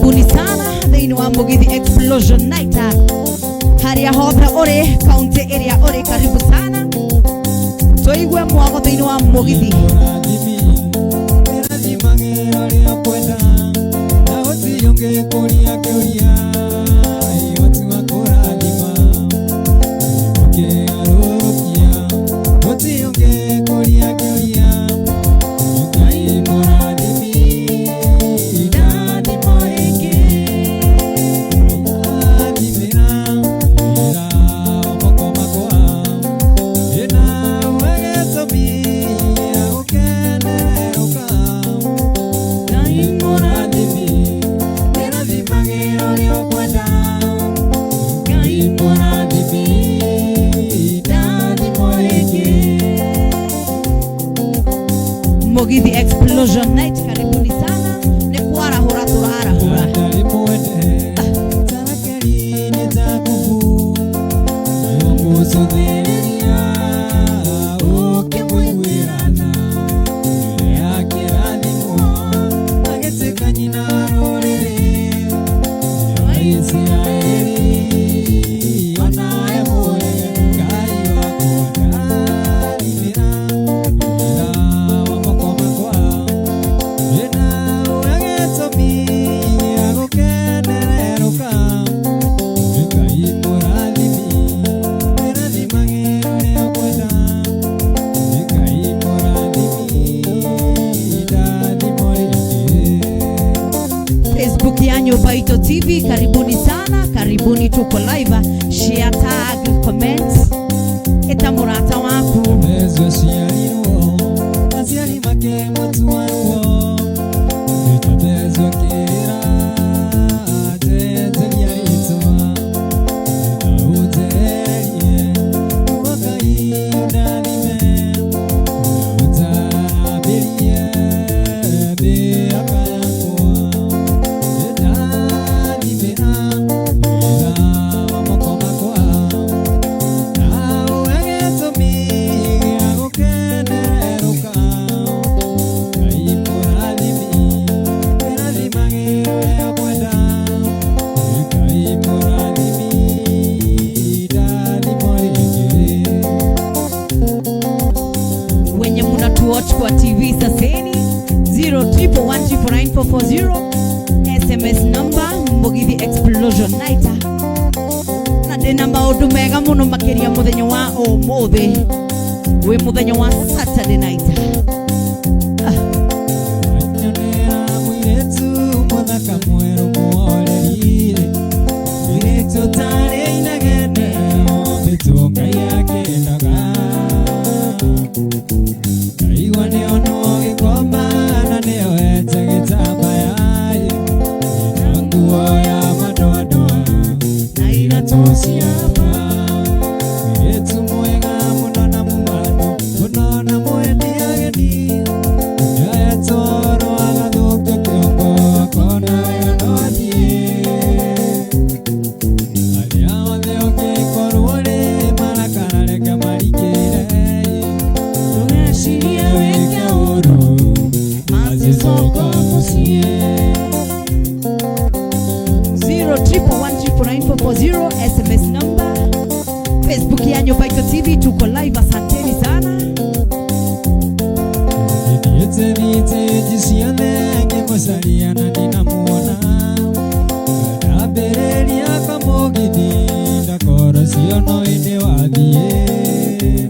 karibuni sana thĩinĩ wa Mugithi Explosion Night harĩa hothe ũrĩ county area ũrĩ karibu sana tũigue mwago thĩinĩ wa Mugithi Mugithi Explosion Night karibuni sana ni kuara hura turara hura Baito TV karibuni sana, karibuni tuko live, share, tag, comment eta murata waku mezo shiariro asiali make matuano itatezo kera tezelia itwa utelie wakai udalime utabilie be watch kwa TV saseni 0311949440 SMS number Mugithi Explosion Night na de namba odumega muno makeria muthenya wa umuthi we muthenya wa Saturday night SMS number Facebook yanyo Baito TV tuko live, asanteni sana Nite jisiane ngemusaliana ninamuona Nabereri yaka Mugithi ndakora siono ine wathie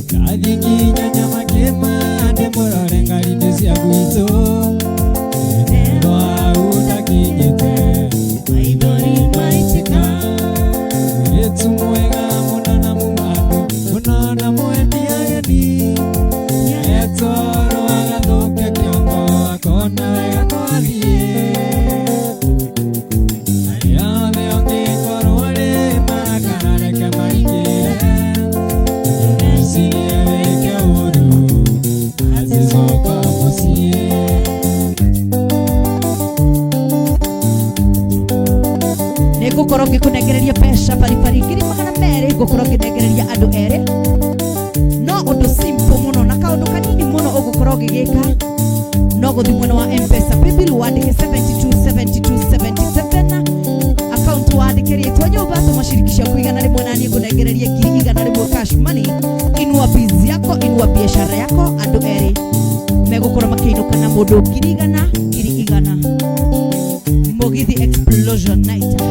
Kathingi nyanya makema ndemurore ngarinde cia gwitũ Ndewa utakinyite Maithori maitika Yetu mwega munana mumando Munana mwendi ageni Yetoro agathuke kiongo Akona wega twathie Ayothe ongikorwo rĩ marakara reke maingĩre Nesirie wĩke ũru Azicoka mũciĩ Nĩngũkorwo ngĩkũnengereria mbeca baribari 200 ngũkorwo ngĩnengereria andũ erĩ no ũndũ simple mũno na kaũndũ kanini mũno ũgũkorwo ũgĩgĩka no gũthiĩ mwena wa M-Pesa paybill wandĩke 7272 tumashirikisha kuigana rimwe na niĩ ngũnengereria ngiri 100 rimwe cash money. Inua biz yako, inua biashara yako, andũ erĩ megũkorwo makĩinũka na mũndũ ngiri 100 Mugithi Explosion Night.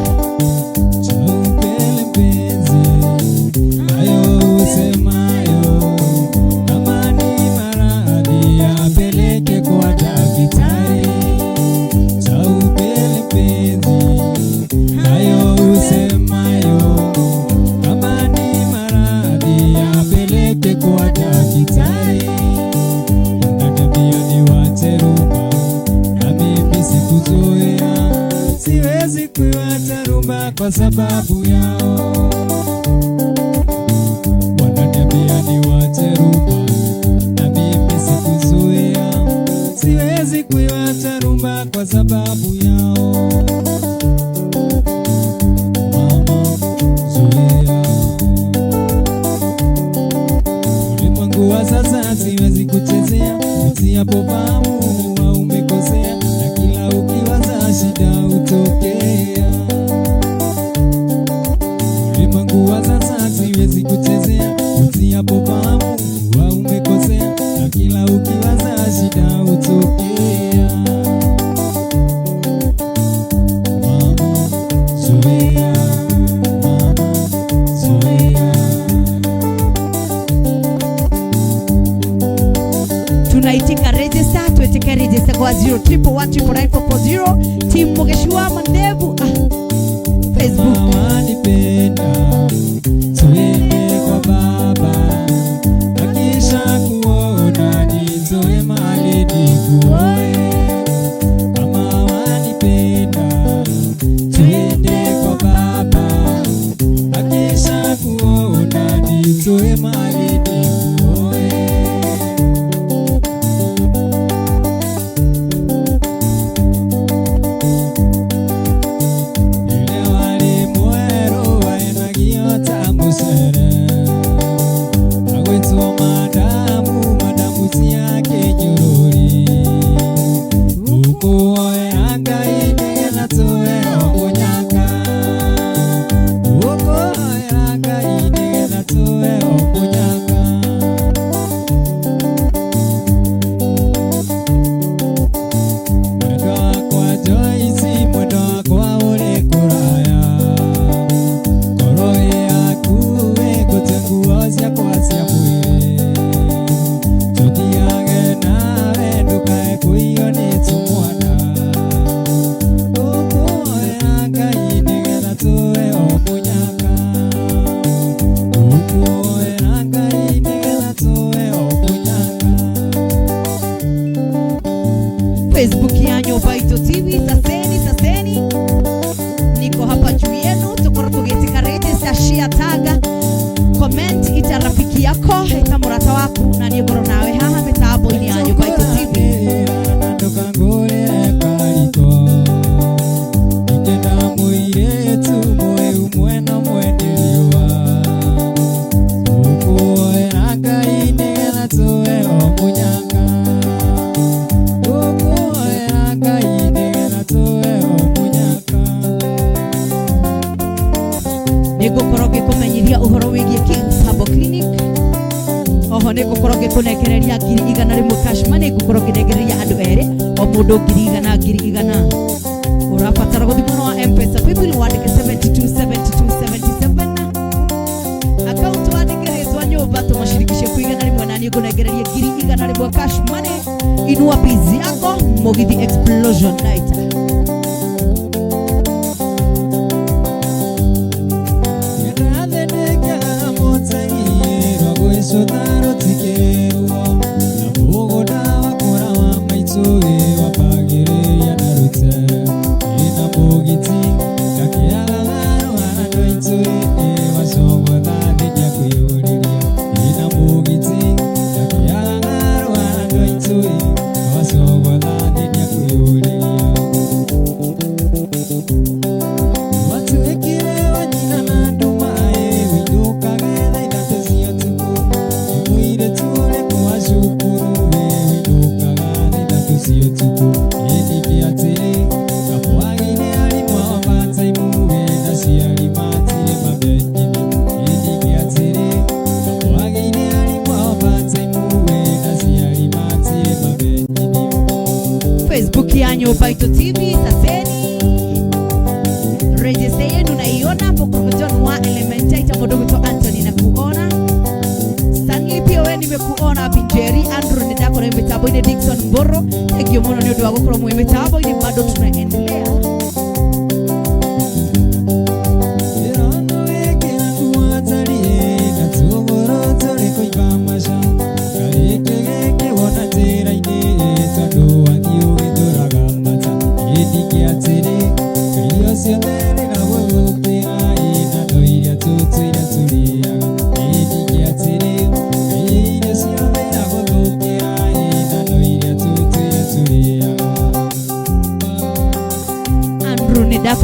Siwezi kuiwacha rumba kwa sababu yao. Wananiambia niwache rumba na mimi sikuzoea. Siwezi kuiwacha rumba kwa sababu yao. Mama zoea. Ulimwengu wa sasa siwezi kuchezea. Utia popamu wa umekosea. Na kila ukiwaza shida utokea. Ulimwengu wa sasa siwezi kuchezea. Utia popamu wa umekosea. Na kila ukiwaza shida utokea. Mama zoea. Mama zoea. Tunaitika register, tuitike register kwa 0311949440. Team Mugeshua Mandevu Facebook. Mama wanipenda, tuende kwa baba. Akisha kuona nitoe mali nikuoe. Mama wanipenda, tuende kwa baba. Akisha kuona nitoe mali nikuoe. Facebook yanyu Baito TV. Saseni niko hapa juu yenu, tukora tugetika register, share, taga, comment, ita rafiki yako, ita murata waku na niĩ ngorwo nawe haha mĩtambo-inĩ yanyu Baito TV. Nĩngũkorwo ngĩkũmenyithia ũhoro wĩgiĩ Kings Herbal Clinic. Oho nĩngũkorwo ngĩkũnengereria ngiri 100 cash money. Ngũkorwo ngĩnengereria andũ erĩ o mũndũ ngiri 100. Ũrabatara gũthimwo wa M-Pesa PayBill wandĩke 727277. Account wandĩke rĩtwa nyũmba, tũmashirikishe kuigana rimwe na niĩ ngũnengereria ngiri 100 cash money. Inua biz yako, Mugithi Explosion Night. Sotaro tikeruo na mugoda wakora wa maitũĩ wapagĩrĩria na rute ina bogiti kakiaga ng'aro andũ aitũĩ macogotha thĩnia kwĩyũrĩria ina bogiti kakiaga ng'aro andũ aitũĩ macogotha thĩnia kwĩyũrĩria watuĩkire wanyina na andũ maĩ wĩndũkage thaa ithatũ cia ũtukũ. Sio tuku, yeni biate, kapuagi ne alimo ndio wako kwa mitambo ili bado tunaendelea.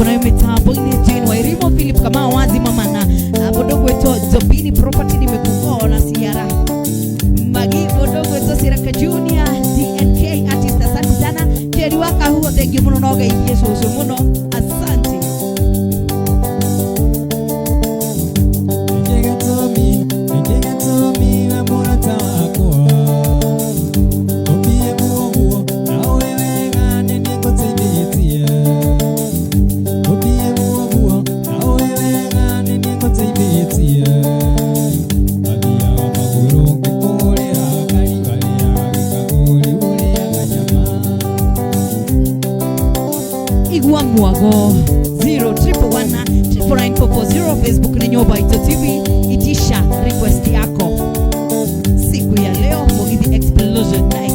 Kuna mitambo ile Jane Wairimo Philip kama wazi mama na bodogo wetu Zobini property nimekuona Siara Magi bodogo wetu Siraka Junior DNK artist asante sana Jerry waka huo thank you muno noga Yesu muno asante Mwago 0119440 Facebook ni Nyoba Ito TV. Itisha request yako siku ya leo Mugithi Explosion Night.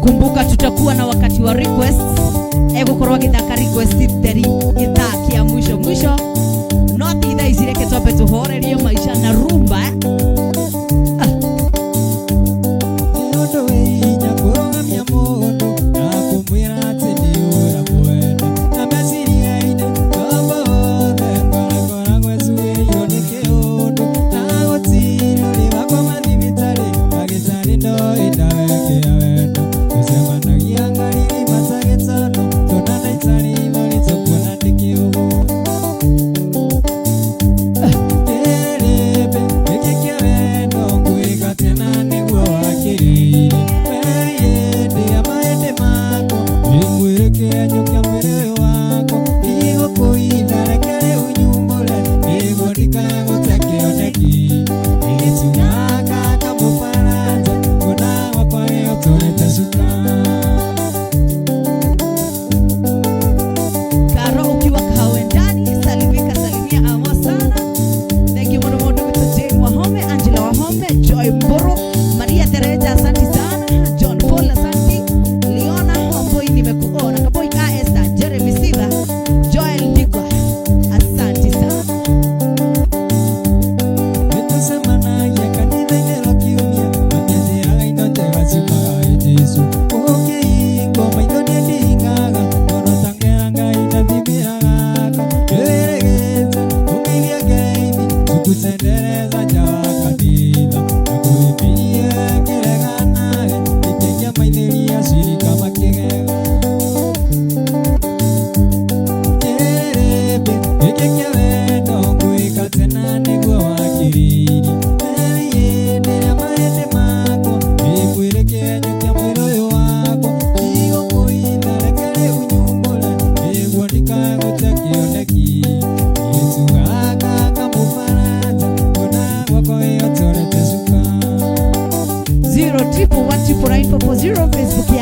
Kumbuka tutakuwa na wakati wa request. Ego korwa githaka request teri githaki ya mwisho not ida izireke tope tuhorerio maisha na rumba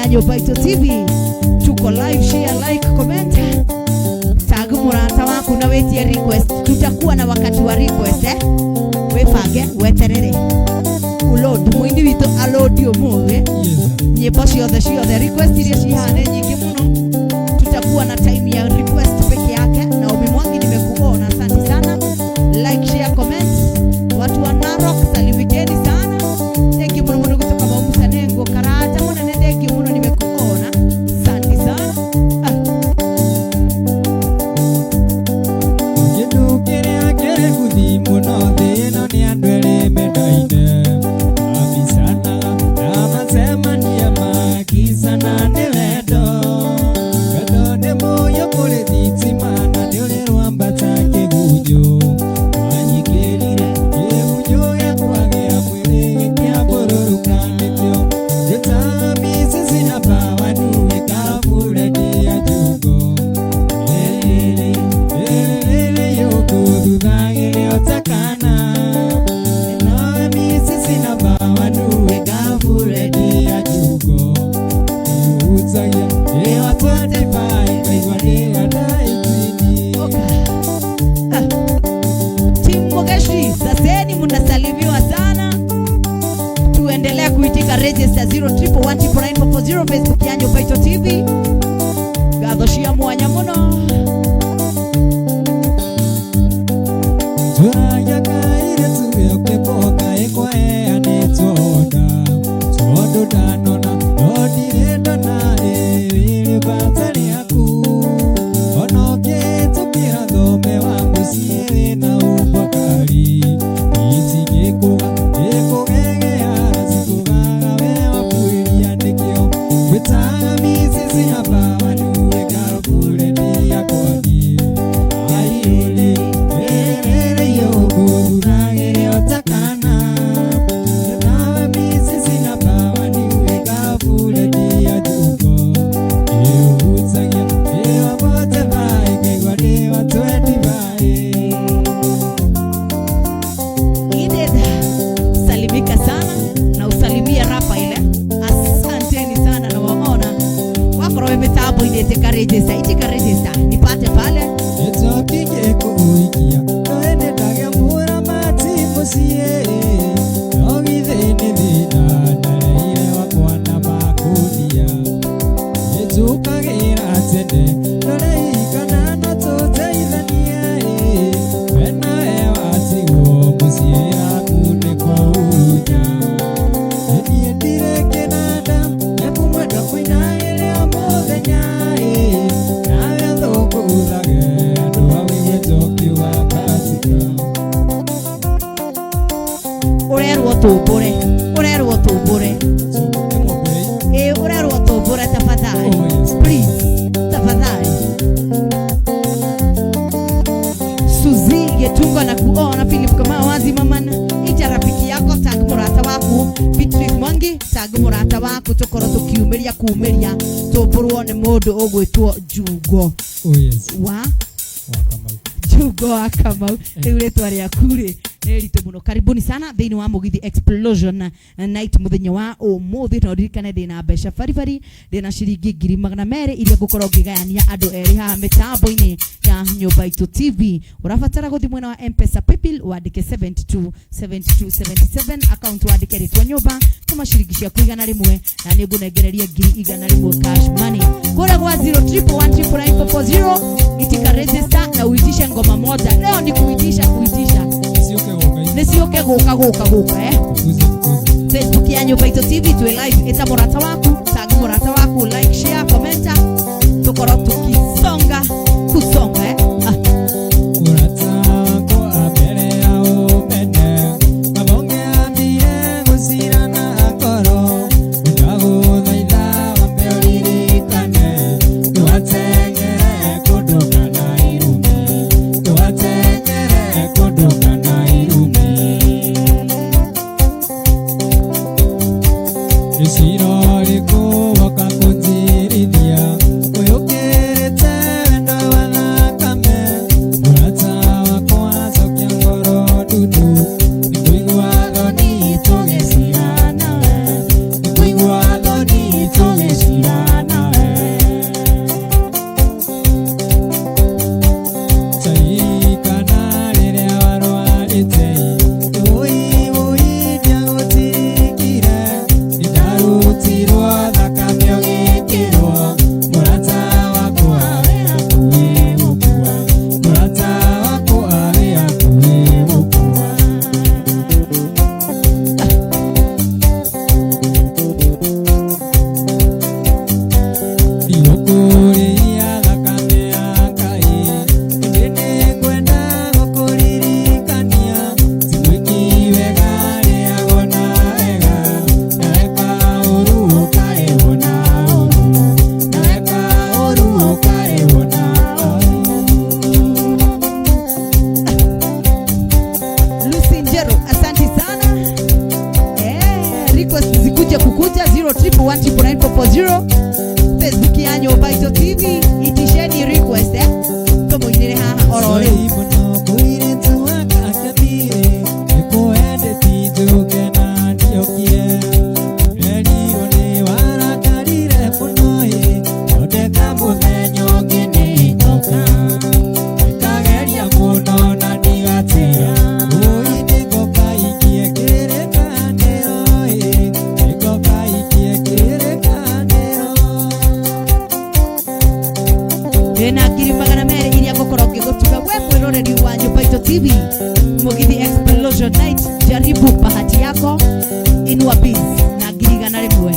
Nyoba Ito TV. Tuko live, share, like, comment. Tag murata wako na wetie request. Tutakuwa na wakati wa request Wefage, weterere. Uload. tondu muini witu alodio muwe nyimbo ciothe request iria cihane nyingi muno. Tutakuwa na time ya request peke yake. Na Mwangi nimekuona, asante sana. Like, share, comment. Watu wa Narok salimikeni sana. Thank you muno kutoka Baumusa Nengo Karata muna thank you muno nimekuona. Asante sana. Kindu kiria kiri kuthi muno thino ni andu eri mendaine amisana na macemania makisana ni wendo wendo ni muoyo kuri thitima na ni uri rwambata kigujo wanyikirire kigujo gikwagia mwiri gikiambururukanitio gitami sina bawa nuwe kaburedia njugo thuthagiria utakana nawe misisi na bawa nuwe gaburedia njugo iutagia ewa 25 kaigwa ni adaitini. Timu Mogashi, saseni munasalimiwa sana. Tuendelea kuitika register 011194940 Facebook yanyu Baito TV. Gathoshia mwanya muno. Turaya kaire tuwe ukepoka ekwa anetoda todo danona odire dona eri batari aku onoke tukira thome wangu siere na ubakari itigekuga ekogegea sikugaga wewa kuiria ndikio witaga misisi hapa wanuwe garukure ni yakwagi ayule Salimika sana na usalimia rapa ile. Asanteni sana na waona wako roho mitambo ile itika register nipate pale etokike kuikia noene dagia mura matipo sie nogithini thina nareire wakwana makunia etukagira tene noreikana no tuteithania wena wewatigwo mucie yaku nikuunya enie ndireke nanda nekumwenda kuinagiria muthenya nawe thukuthage andu awirie njoki wa katika urerwo tumbure urerwo tumbure tafadhali. Please tafadhali. Suzi Getunga na kuona Philip kama wazi mamana ita rafiki yako tag murata waku Patrick Mwangi tag murata waku tukoro tukiumeria kuumeria tuburwo ni mundu ugwitwo Jugo wa Jugo Akamau ritwa riaku ri rito muno. Karibuni sana thiini wa Mugithi Explosion Night muthenya wa umuthi no ririkane ndina mbeca baribari ndina ciringi 200 iria ngukorwo ngigayania andu eri ha mitambo-ini ya nyumba itu TV. Urabatara guthi mwena wa M-Pesa PayPal wandike 727277 account wandike ritwa nyumba tuma ciringi cia kuigana rimwe na ni ngunengereria 100,000 cash money kura gwa 011194940 itika register na uitishe ngoma moja leo. Ni kuitisha nisioke guka Facebook yanyu Baito TV tuwe live eta murata waku tag murata waku like share commenta tukoro tukisonga kusonga Sirori ko wakakunziri Paito TV itisheni request tomo inire haha orore TV Mugithi Explosion Night, jaribu bahati yako, inua biz na girigana rimwe.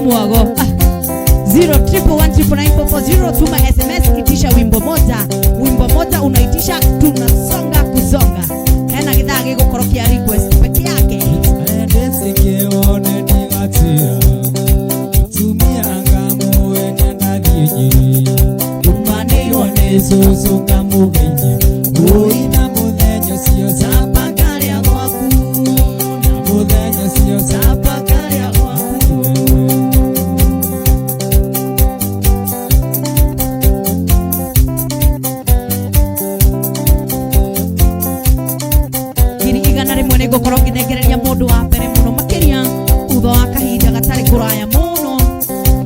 Mwago 0119944 tuma SMS itisha wimbo moja unaitisha tunasonga kuzonga hena githage gukorokia request peke yake tumia ngamo enda thieje umane one susu ngamugeje oina muthenyo cio sapa kare gwaku na muthenyo cio sapa kare gwaku gukoro nginegereria mundu wa mbere muno makiria utho wa kahinda gatari kuraya muno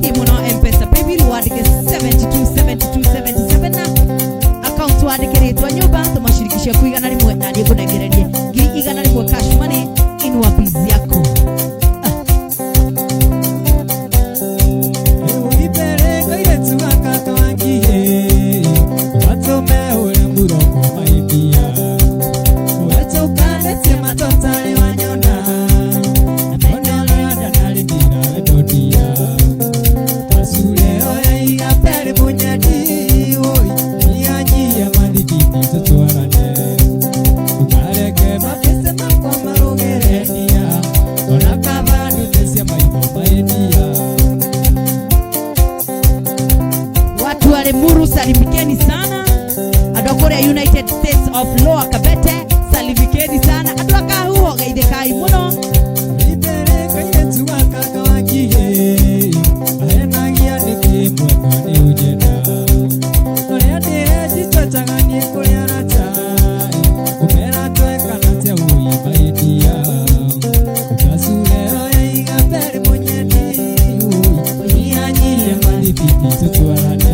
imuno M-Pesa paybill wandike 727277 na account wandikiritwa nyumba tumashirikishe kuigana rimwe na ndiye kunegereria ngiri igana rimwe cash money inua biz yako salimikeni sana adokore United States of Lower Kabete salimikeni sana adoka huo gaide kai muno ibere kayetu akaka wakihe aena gia deke mwana ne ujena tore ade jitachanganie kule arata kumera tweka na tia uri baidia kasulero ya igapere monyeni ui anyile mali pipi tutuarane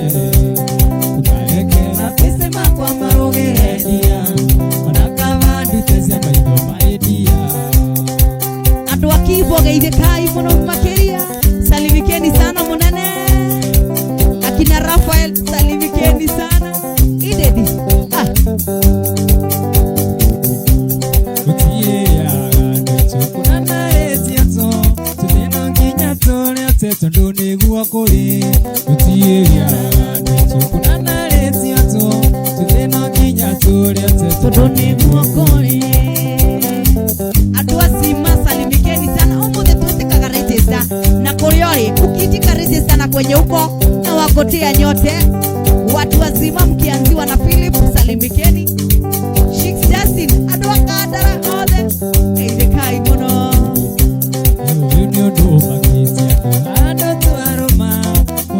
ando akibo gaide kai muno makeria salimikeni sana munene akina Rafael salimikeni sana idedi kutia ndo kuna nareti yato tunena nginya tole ateto ndo negua kuri kutia ndo kuna nareti yato tunena nginya tole ateto ndo negua kuri na kuriori ukiitika register na kwenye huko na wakotea nyote watu wazima mkianziwa na Philip salimikeni Sheikh Justin adwa kadara ode eide kai mono unio do pakizia ado tu aroma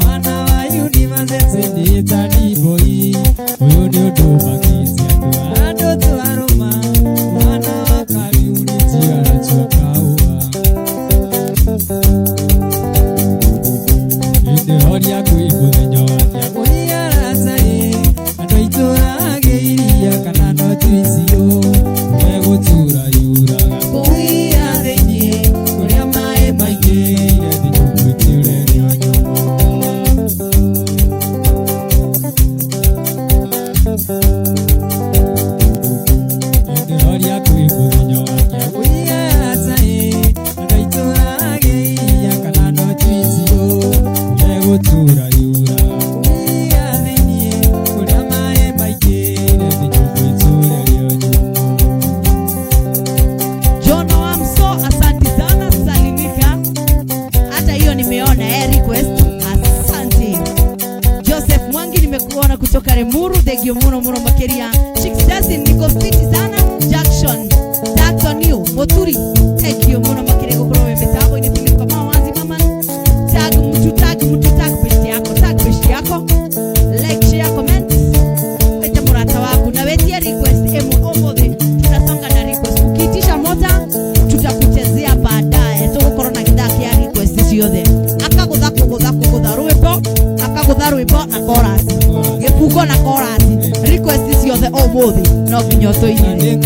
mwana wa university ditani boy unio do pakizia ado tu aroma mwana wa Muturi. Thank you muno makire gukoro we mitambo ini timi kwa mawazi mama. Tag page yako. Like, share, comment. Wete murata waku na wetia request emo omothe. Tutasonga na request. Ukiitisha moja tutakuchezea baadaye. Tugukoro na githaki ya request ciothe. Akagutha rwimbo na chorus. Gibugo na chorus. Request ciothe omothe. No nginya tuinire.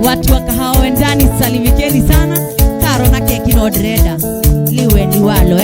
Watu wa kahawa ndani salimikeni sana. Karo na keki no dreda. Liwe ni walo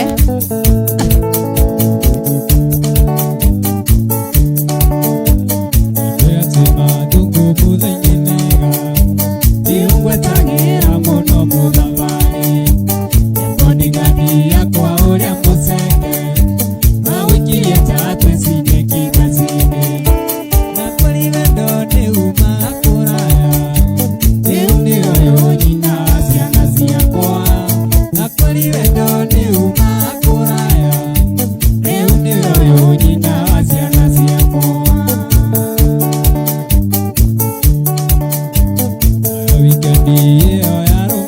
Weekend, yeah,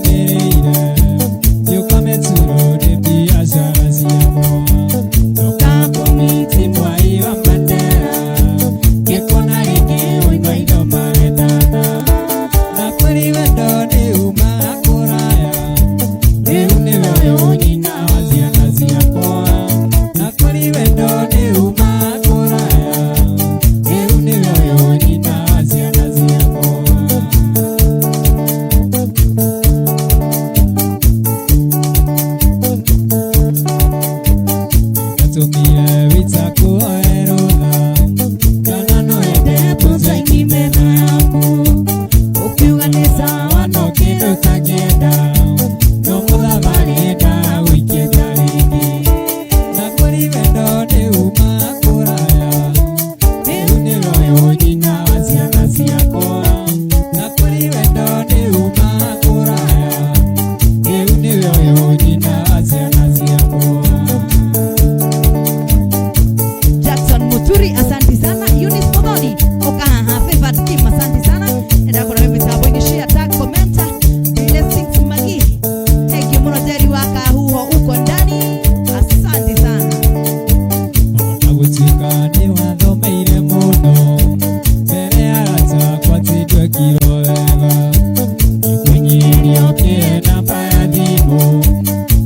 nie namba ya thimũ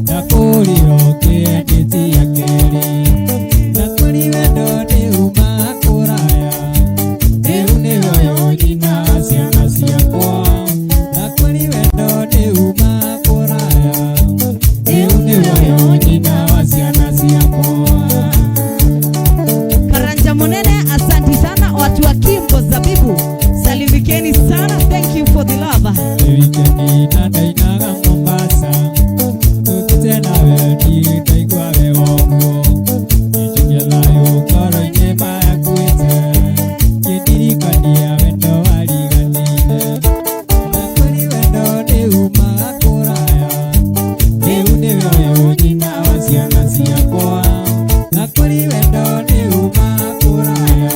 na kũrĩo kĩendeti ya kerĩ na kũrĩ wendo nĩ uma kũraya rĩu nĩwe nyina wa ciana ciakwa na kũrĩ wendo nĩ uma kũraya rĩu nĩwe nyina wa ciana ciakwa. Karanja Munene, asanti sana watu wa Kimbo Zabibu, salimikeni sana, thank you for the love. Wikendi na ndainaga Mombasa tutite nawe ndaigua wega ũguo nĩnjũkĩrayo ngoro-inĩ mayakuĩte ngĩndirikania wendo wariganĩire na kũrĩ wendo nĩ umaga kũraya rĩu nĩwe ũyũ nyina wa ciana ciakwa na kũrĩ wendo nĩ umaga kũraya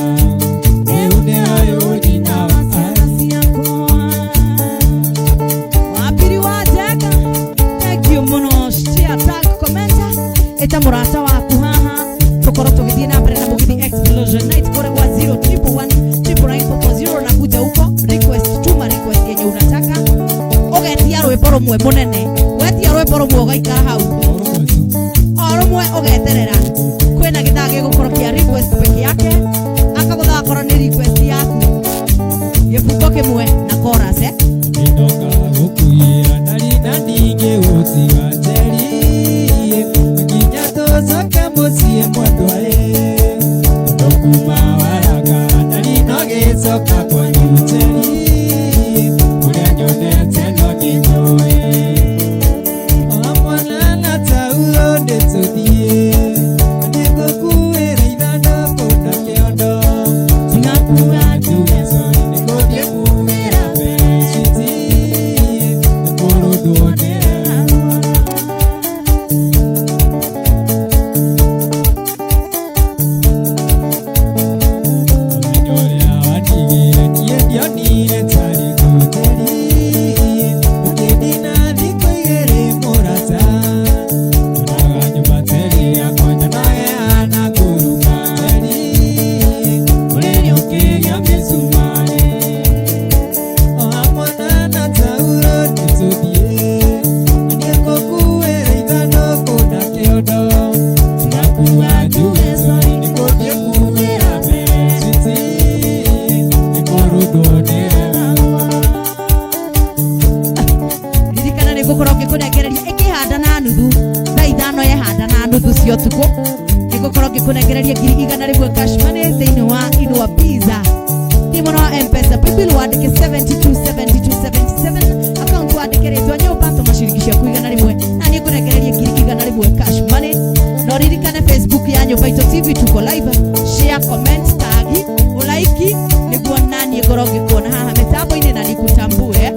rĩu nĩwe ũyũ nyina wa ciana ciakwa. Wapiri wa Jaga, thank you muno, share, tag, commenta eta murata waku haha tũkorwo tũgĩthiĩ na mbere na Mugithi Explosion Night kũrĩ kwa 011199440 na kuja huko request, tuma request yenye unataka ũgetia rwĩmbo rũmwe mũnene, wetia rwĩmbo rũmwe ũgaikara hau o rũmwe ũgeterera kwĩna gĩthaa gĩgũkorwo kĩa request peke yake akagũtha akorwo nĩ request yaku gĩbungo kĩmwe na chorus Ndoka gũkuĩra ndari na ningĩ gũtiga njeri nginya tũcoke mũciĩ mwendwa ndokuma waraga ndari no gĩcoka kwanyu njeri ũrĩa nyonete no nĩnjũĩ o mwana na tauro ndĩtũthiĩ nĩngũkuĩra ithandũkũ na kĩondo tigakuua njuge sorry nĩngũthiĩ kuumĩra mbere tuko nĩgũkorwo ngĩkũnengereria ngiri 100 cash money thĩinĩ wa Inua Pizza thimũ no M-Pesa paybill wandĩke 727277 account wandĩke rĩtwa nyũmba tũmaciringi ciaku 100 na nĩngũnengereria ngiri 100 cash money no ririkane Facebook ya Nyũmba Itũ TV tuko live, share, comment, tag, ulaiki nĩguo naniĩ ngorwo ngĩkuona haha mĩtambo-inĩ na nikutambue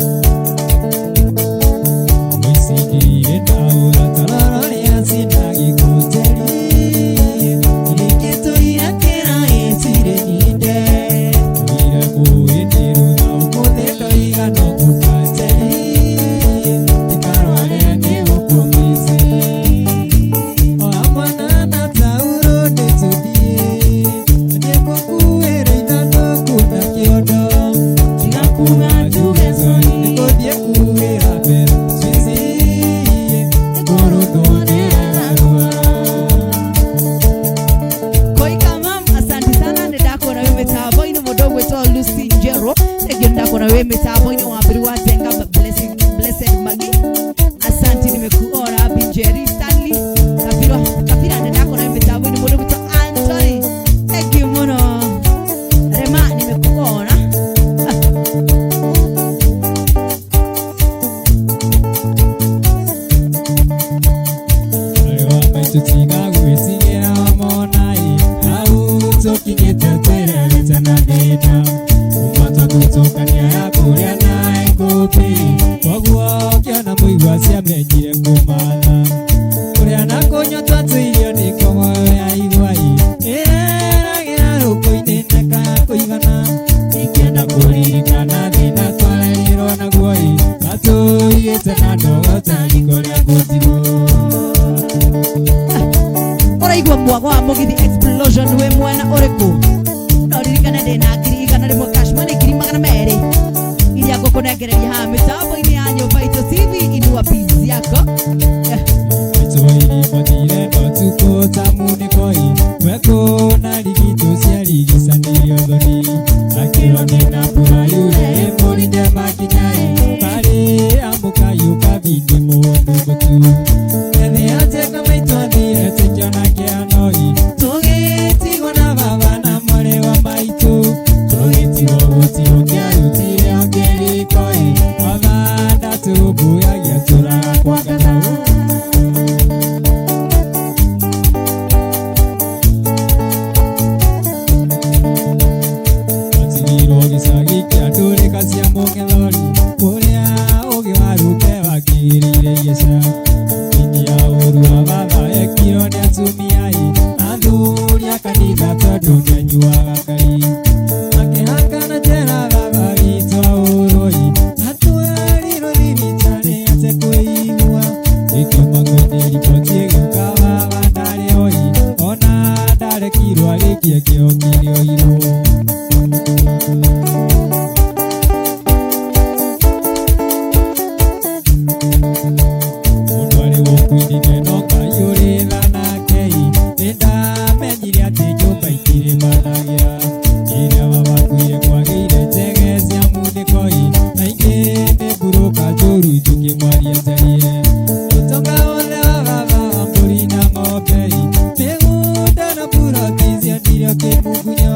Mugithi Explosion we mwena ũrĩkũ no ririkane ndĩna ngiri 100 cash money ngiri 200 iria ngũkũnengereria haha mĩtambo-inĩ ya Nyũmba Itũ TV. Unwari wokwinine nonga yurira nakei Nenda menyire ati nyumba itire managia Iria wabakuire kwagire tege cia munĩkoi Na ingĩ nĩ mburuka njũru tukĩmwaria njarie Ũtonga wothe wa baba mbũri na ng'ombe Mĩgũnda na buroti ciendirio kĩmungunyo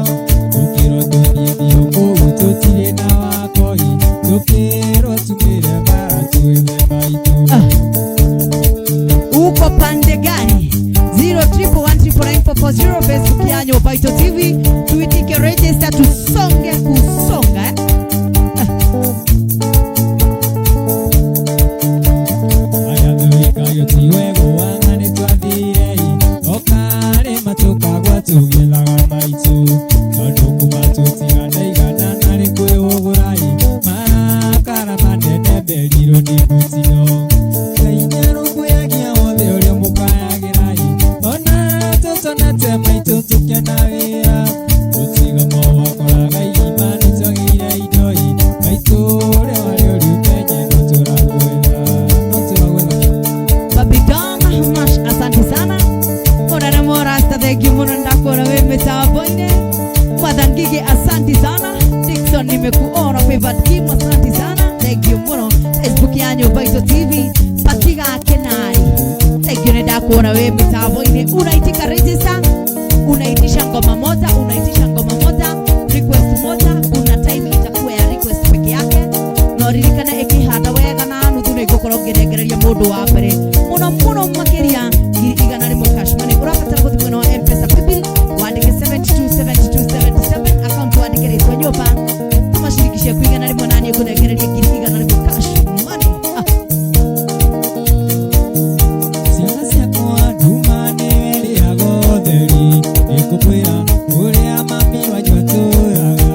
Tũkĩrwo tũthiĩ kũu tũtirĩ na wakoi Tũkĩrwo tumĩre bara twethe maitũ Uko pande gani? 0311394440 Facebook yanyu Baito TV. Tuitike register tusonge kusonga. Aya tuwika yotiwe guwangane twathire Okare matuka gwatugelaga maitu Tondu matutiga igana nari kwĩũgũrai Marakara manene mberirwo nĩ mũtino Kainero kuyagia wothe ũrĩa mũkayagirai Ona tũtonete maitũ tũkĩona wĩra Tũtiga mwakoraga irima nĩtwagĩire indoi Maitũ ũrĩa warĩ ũriu penye no tũragwetha Babidong Mash, asante sana. Mwana morasta thank you muno ndakora we mitaboine. Madangige asante sana. Dixon nimekuona Favored Kim asante sana. Thank you muno. Facebook yanyu Baito TV. Patiga Kenari. Thank you ndakora we mitaboine. Unaitika register. Unaitisha ngoma moja, request moja, kuna time itakuwa ya request peke yake. No ririkana ikihanda wega na nuthu ni gukorwo ngirengereria mundu wa mbere muno makiria ngiri igana rimwe cash money urabatara guthi mwena wa M-Pesa Paybill wandike 727277 account wandike ritwa nyumba tumashirikishe kuigana rimwe nani kunengereria ngiri igana rimwe cash money. Ciana ciakwa nduma nĩrĩaga ũtheri ĩkũmwĩra ũrĩa mami wanyu atũraga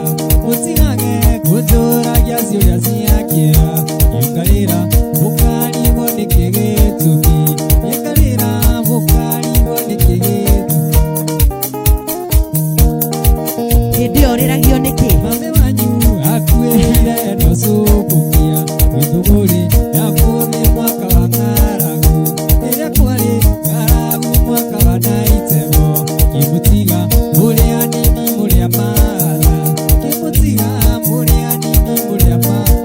ũtigage gũtũragia ciũria ciakĩra gĩũkarĩra mũkarigwo nĩkĩ gĩtũmi gĩũkarĩra mũkarigwo nĩkĩ gĩtũmi Hĩndĩ ĩyo rĩragio nĩkĩ? mami wanyu akuĩrĩire nocũkũkia gĩthũgũrĩ ya bũrũri mwaka wa ng'aragu rĩrĩa kwarĩ ng'aragu mwaka wa naitemo kĩmũtiga mũrĩa nini mũrĩa maatha kĩmũtiga mũrĩa nini mũrĩa maatha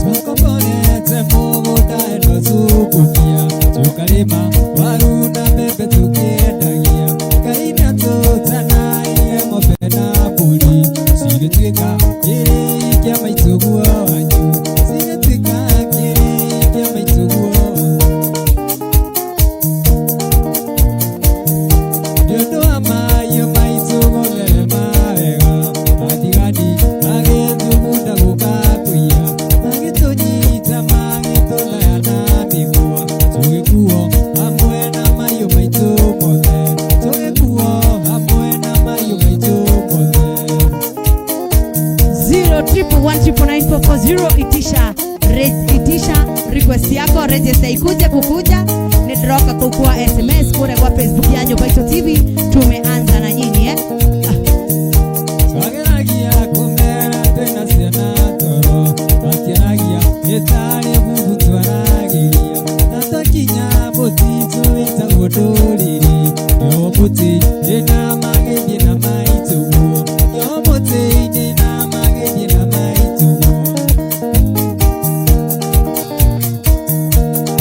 twakomborete mũgũnda nocũkũkia tũkarĩma waru na mbembe tũkĩendagia kaina tũtanaire ng'ombe na mbũri cigĩtuĩka kĩrĩi kĩa maitũguo wanyu cigĩtuĩka kĩrĩi kĩa maitũguo nĩũndũ wa mahiũ maitũ gũtherema wega matigani magĩthugunda gũka kũiya magĩtũnyita magĩtũthaya na mĩgua tũgĩkuo hamwe na mahiũ maitũ mothe tũgĩkuo hamwe na mahiũ maitũ mothe 0311394440 itisha request yako register ikuje kukuja ni droka kwa SMS kule kwa Facebook yanyu Baito TV. Tumeanza na nyinyi twageragia kũmera twĩna ciana toro makĩragia gĩtarĩ Mungu twaragĩria na twakinya mũtitũ wĩtagwo ndũrĩrĩ nĩo mũtĩ ndĩna magĩthiĩ na maitũguo nĩo mũtĩ ndĩna magĩthiĩ na maitũguo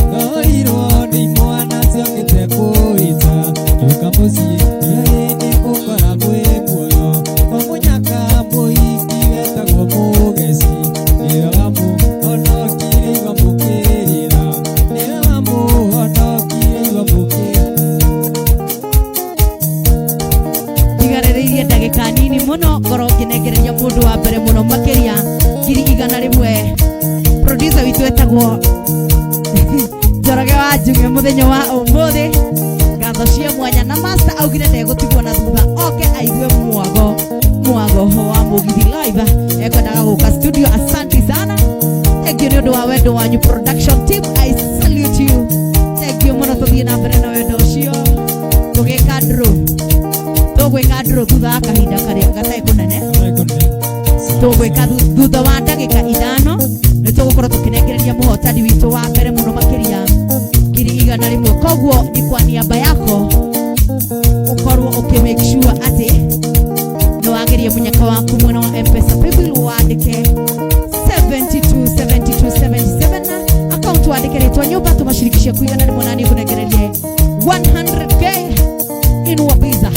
ndoirwo nĩ mwana ciokĩte kũhĩta gĩũka mũciĩ ĩrĩ nĩ gũkora mwĩ muoyo kwa mũnyaka mũhiki wetagwo mũgeci nĩwe wamũhonokire igua mũkĩrĩra nĩwe wamũhonokire igua mũkĩrĩra igarĩrĩirie ndagĩka nini mũno ngoro ngĩnengereria mũndũ wa mbere mũno makĩria ngiri igana rĩmwe. Producer witũ etagwo Njoroge wa Njung'e mũthenya wa ũmũthĩ ngatho cia mwanya na master augire ndegũtigwo na thutha oke aigue mwago wa Mũgithi live ekwendaga gũka studio. Asante sana, thank you nĩ ũndũ wa wendo wanyu production team, I salute you, thank you mũno. Tũthiĩ na mbere na wendo ũcio tũgĩka draw rä thutha kahinda karä gatarä kå nene tå gwä ka thutha wa ndagä ithano nä tå gå korwo tå kä nengereria må hotani witå wa mbere må no makä ria 100,000 koguo ni kwa niaba yako ukorwo å make sure atä nä wageria munyaka waku mwena wa M-Pesa PayBill wandike 727277 account wandike ritwa nyumba tumashirikishie kuigana rĩmwe na nĩ kũnengereria 100k in Wabiza.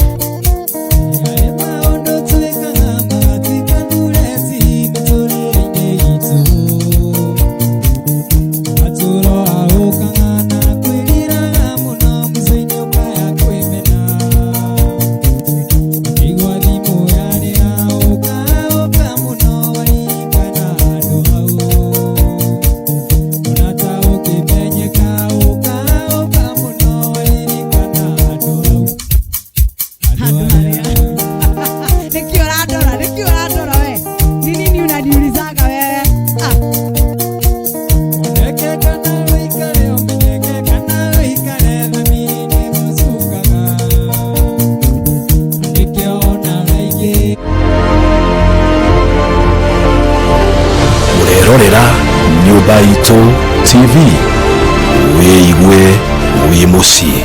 Nyumba Itu TV wiigwe wi mucii.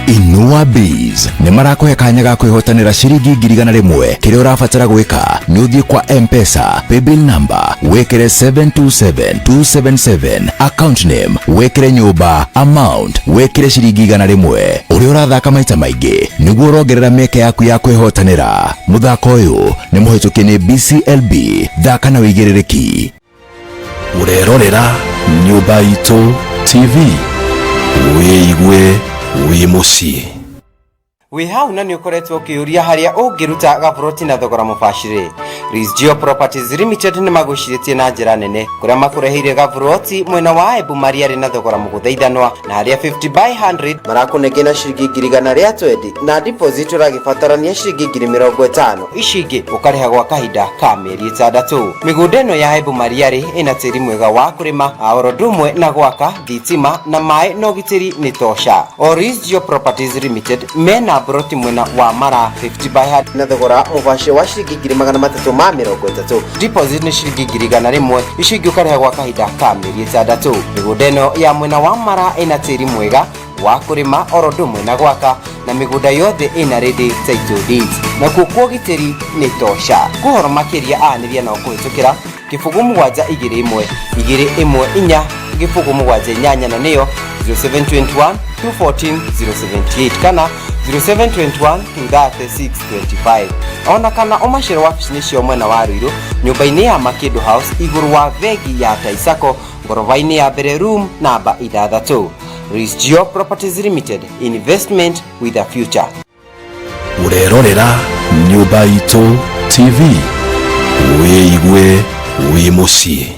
Inua Biz nĩ marakũhe kanya ga kwĩhotanĩra ciringi 100,000. Kĩrĩa ũrabatara gwĩka nĩ ũthiĩ kwa M-Pesa PayBill number wekere 727277 account name wekere nyũmba amount wekere ciringi 100. Ũrĩa ũrathaka maita maingĩ nĩguo ũrongerera mĩeke yaku ya kwĩhotanĩra. Mũthako ũyũ nĩ mũhĩtũkie nĩ BCLB. Thaka na wĩigĩrĩrĩki. Ũrerorera Nyumba Itu TV wiigwe wi mucii. Wi hau na nĩ ũkoretwo ũkĩũria harĩa ũngĩruta gaburoti na thogora mũbacĩrĩ. Rizgio Properties Limited nĩ magũcirĩtie na njĩra nene kũrĩa makũreheire gaburoti mwena wa Embu Mariarĩ na thogora mũgũthaithanwa na harĩa 50/100 marakũnengera ciringi 120 na deposit ũragĩbatarania ciringi 50,000. Ici ingĩ ũkarĩha gwa kahinda ka mĩeri 6. Mĩgũnda ĩno ya Embu Mariarĩ ĩna tĩri mwega wa kũrĩma, oro ndũmwe na gwaka, thitima na maĩ na ũgitĩri nĩ tosha. Rizgio Properties Limited mena buroti mwena wa Mara 50/100 na thogora mũbacĩrĩ wa ciringi 330. Deposit ni ciringi 100,000. Ici ingĩ ũkarĩha gwa kahinda ka mĩeri 6. Mĩgũnda ĩno ya mwena wa Mara ĩna tĩri mwega wa kũrĩma, oro ndũmwe na gwaka, na mĩgũnda yothe ĩna ready title deeds, na kuo ũgitĩri nĩ tosha. Kũhoro makĩria anĩria na kũhĩtũkĩra 0711 247 na nĩyo 0721 214 078 kana 0721 236 25. Ona kana ũmacĩre wabici-inĩ cio mwena wa Ruiru, nyũmba-inĩ ya Makindo House igũrũ wa thegi ya Taisako, ngoroba-inĩ ya mbere room namba 6. Rizgio Properties Limited, investment with a future. Urerorera Nyumba Itu TV wiigwe wi mucii.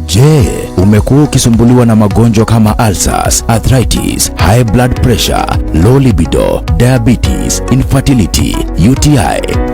Je, umekuwa ukisumbuliwa na magonjwa kama ulcers, arthritis, high blood pressure, low libido, diabetes, infertility, UTI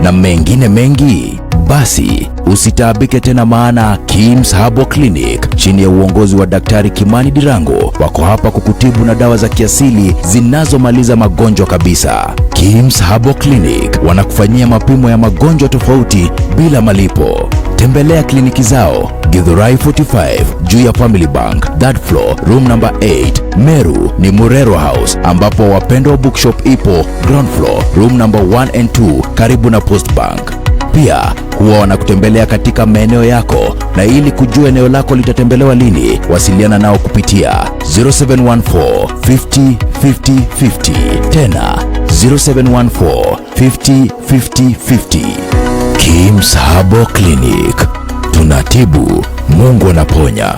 na mengine mengi? Basi usitaabike tena, maana Kims Herbal Clinic chini ya uongozi wa Daktari Kimani Dirango wako hapa kukutibu na dawa za kiasili zinazomaliza magonjwa kabisa. Kims Herbal Clinic wanakufanyia mapimo ya magonjwa tofauti bila malipo. Tembelea kliniki zao Githurai 45 juu ya Family Bank, 3rd floor, room number 8. Meru ni Murero House ambapo Wapendwa Bookshop ipo ground floor, room number 1 and 2 karibu na Post Bank. Pia huwa wanakutembelea katika maeneo yako, na ili kujua eneo lako litatembelewa lini, wasiliana nao kupitia 0714 50 50 50. Tena 0714 50 50 50. Kims Herbal Clinic. Tunatibu, Mungu anaponya.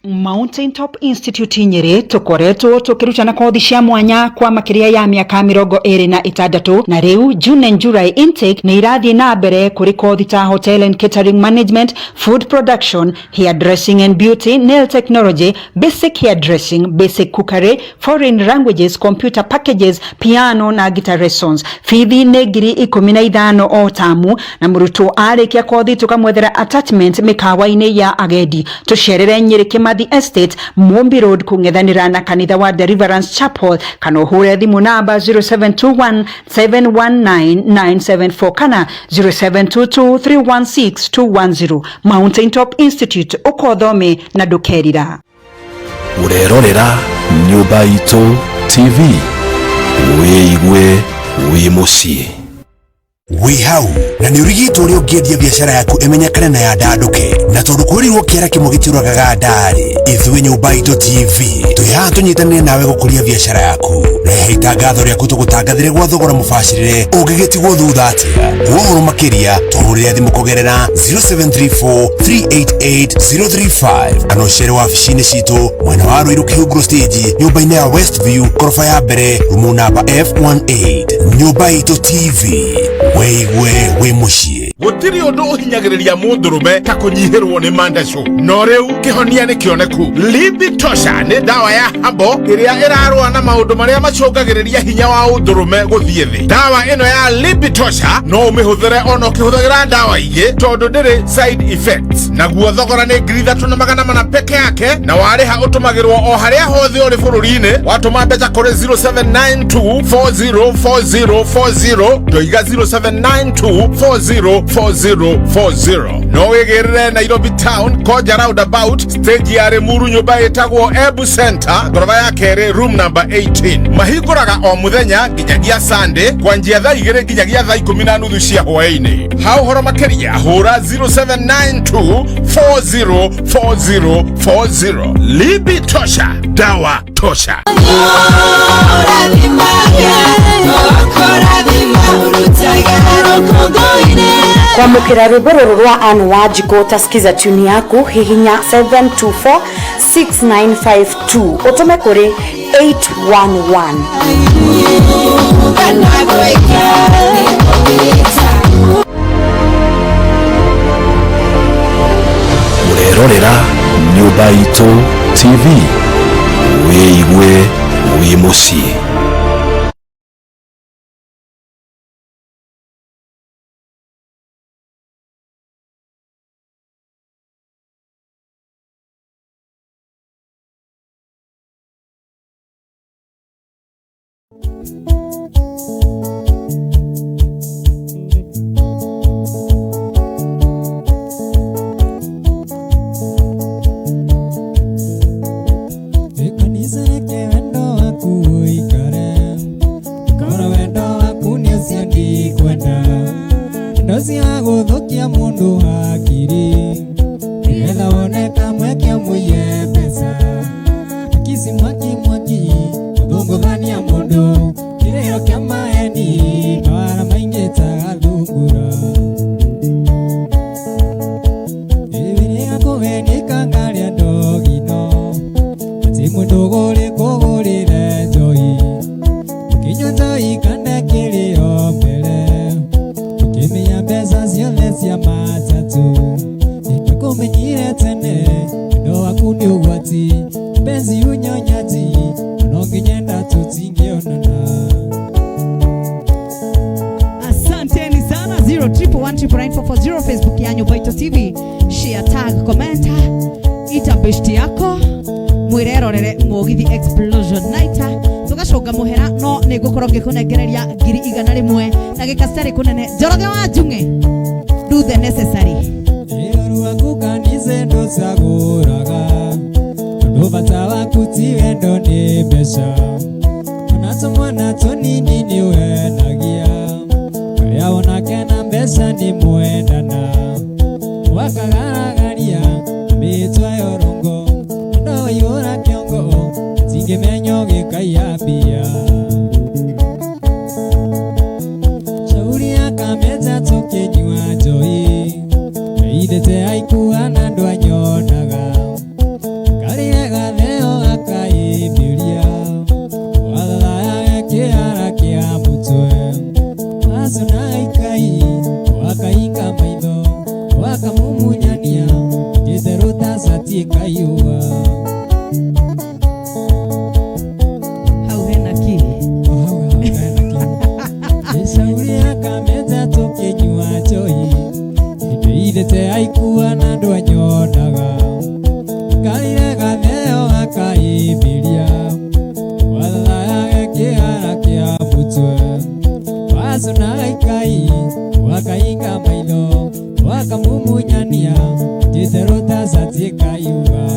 Mountain Top Institute Nyeri tukoretwo tukirutana kothi cia mwanya kwa makiria ya miaka 26 na riu June and July intake ni irathi na mbere kuri kothi ta hotel and catering management, food production, hairdressing and beauty, nail technology, basic hairdressing, basic cookery, foreign languages, computer packages, piano na guitar lessons. Fithi ni ngiri 15 o tamu, na murutu arikia kothi tukamwethera attachment mikawa-ini ya agedi. Tucerere Nyeri Kimathi Estate, Mombi Road, kung'ethanira na kanitha wa Deliverance Chapel. Kana uhure thimu namba 0721 719 974 kana 0722 316 210. Mountain Top Institute, ukothome na dukerira. Urerorera Nyumba Itu TV, wiigwe wimucie. Wihau na ni urigito uri ugiethia biashara yaku imenyekane na yandanduke na tondu kurirwo kiara kimwe gituragaga ndari. Ithuĩ Nyumba Itu TV twihaha tunyitanire nawe gukuria biashara yaku. Rehe itangatho riaku tugutangathire gwa thogora mubacirire ungigitigwo thutha atia. Wohoro makiria tuhurire thimu kugerera 0734 388 035 kana ucere wabici-inĩ citu mwena wa Ruiru Kihunguro stage nyumba-inĩ ya Westview korofa ya mbere rumu namba F18. Nyumba Itu TV, weigwe wi mucie. Gutiri undu uhinyagiriria mundurume ta kunyihirwo ni mandacu no riu kihonia ni kioneku. Libitosha ni dawa ya habo iria irarua na maundu maria macungagiriria hinya wa undurume guthie thi. Dawa ino ya Libitosha no umihuthire ono ukihuthagira dawa ingi tondu ndiri side effects. Naguo thogora ni 3,400 peke yake na wariha utumagirwo o haria hothe uri bururi-ini. Watuma mbeca kuri 0792404040 ndoiga 0792404040. No wigirire Nairobi Town Koja roundabout stage ya Limuru nyumba itagwo Ebu Center gorofa ya kere room number 18. Mahinguraga o muthenya nginyagia Sunday kwanjia thaa 2 nginyagia thaa 10:30 cia hwaini. Hau horo makeria hura 0792404040. Libitosha, dawa tosha. Kwa mukira rwiboro rwa Anu Wanjiku tasikiza tuni yaku hihinya 7246952 utume kuri 811. Urerorera Nyumba Itu TV, wiigwe wimucie. Ndosia guthukia mundu hakiri nigetha woneka mweke muye pesa kisi mwaki uthunguthania mundu kireo kia maeni mawara maingi tagathungura ibiri akuvenika ngaria ndogino ati mundu guri kugurire njoi ukinywa njoi kande kirio mbere ukimenya mbeca ciothe cia matatu ikakumenyire tene ndo waku ni ugwati mpenzi unyonyati no nginyenda tutingionana. Asanteni sana. 011199440 Facebook ya Nyumba Itu TV. Share, tag, comment, ita besti yako mwirerorere Mugithi Explosion Night. Tugacoka muhera no nigukorwo ngikunegereria 100,000 na gikastari kunene Njoroge wa Njung'e. Do the necessary. Iru waku kanise ndo saguraga ndo bata waku tiwendo ni mbeca onato mwana tonini ni wenagia karia onake na mbeca ni mwendana wakagaragaria mitwa yorongo ndo yura kiongo tingemenyo gikaia bia shauri akameta tukinywa joy idete aikuwa na ndo anyonaga karire gatheo akaibiria wathatha yake kiara kia mutwe asuna ikai wakainga maitho wakamumunyania giteruta sati kaiua Hau hena ki shauri akameta tukinywa joy idete aikuwa na ndo anyonaga karire Ngai wakainga maitho wakamumunyania jiterota sati kaiuga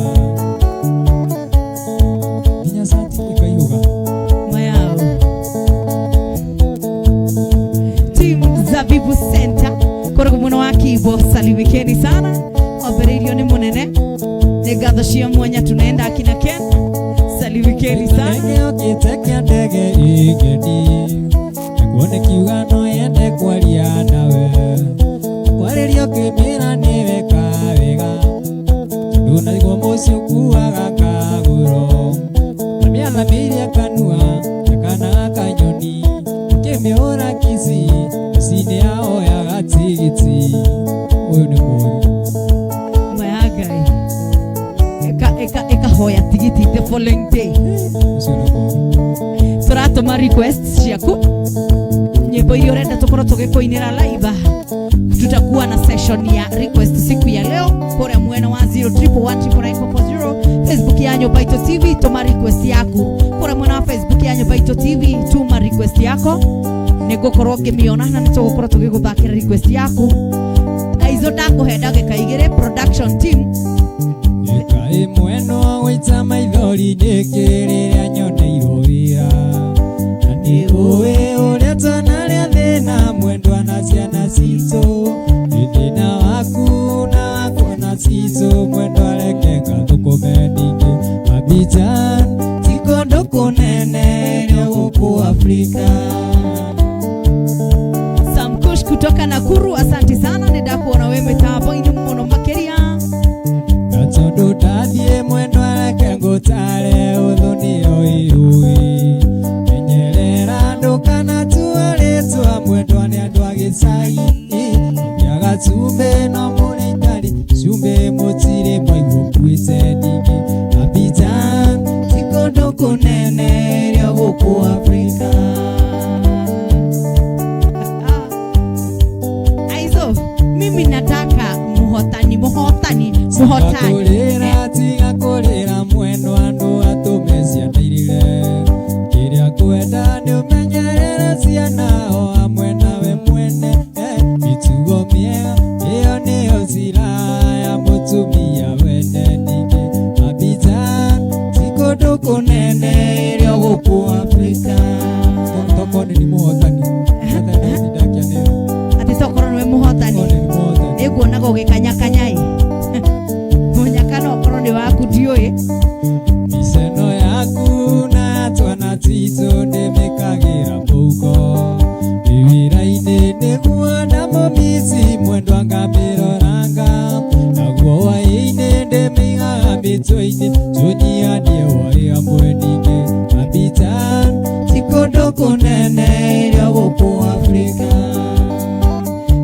kinya sati kaiuga mayao Team Zabibu Center kora kumuna wa Kibo salimikeni sana operation ni munene negatho cia mwanya tunaenda akina Ken salimikeni sana ngeo kitekia ndege igeni kuone kiuga no yende kwaria nawe kwarerio kimira ni weka wega nduna go mucio kuaga kaguro miala miria kanua kana kanyoni kimiora kisi sine yao ya gatigiti uyu ni muyu mayagai eka hoya tigiti the following day ucio ni muyu turatuma requests ciaku nyimbo iria urenda tukorwo tugikuinira live tutakuwa na session ya request siku ya leo kore mwena wa 03113940 Facebook ya Nyumbaito TV tuma request yaku kore mwena wa Facebook ya Nyumbaito TV tuma request yako nigukorwo ngimiona na nitugukorwo tugiguthakira request yaku aizo ndakuhenda gikaigire production team Kai mweno waita maithori nikiriria nyoneirwo wira ani uwe uria tanaria thina mwendwa na ciana citũ thina waku na wakwa na citũ mwendwa reke gathũkũme ningĩ Abidjan ti kũndũ kũnene nĩ gũkũ Afrika. Samkush kutoka Nakuru asante sana nidakuona wewe mitambo-ini muno makiria Gatondu ndathie mwendwa reke ngũtare ũthũnio iui menyerera ndũkana tuarĩtwa mwendwa nĩ andũ a gĩcagi ũmĩaga cumbĩ no mũrĩitari cumbĩ mũtirĩ mwaigua kuĩte ningĩ Abidjan ti kũndũ kũnene rĩa gũkũ Afrika. Aizo mimi nataka muhotani Kurira tiga kurira mwendo andu atumecia ndairire kiria kwenda ni umenyerere ciana o amwe nawe mwene mitugo miega iyo niyo cira ya mutumia wende ningi Abidjan ti kundu kunene rio guku Afrika. Toko ni muhotani ati tokoro niwe muhotani niguonaga ugikanyakanyai munyakano okorwo ni waku ndiũĩ Miseno yaku na twana titũ ndĩmĩkagĩra mũhuko wĩwĩra-inĩ nĩguo ndamũmici mwendwa ngamĩroranga naguo hwaĩ-inĩ ndĩmĩigaga mĩtwe-inĩ tũnyianie woĩ hamwe ningĩ Abidjan ti kũndũ kũnene rĩa gũkũ Afrika.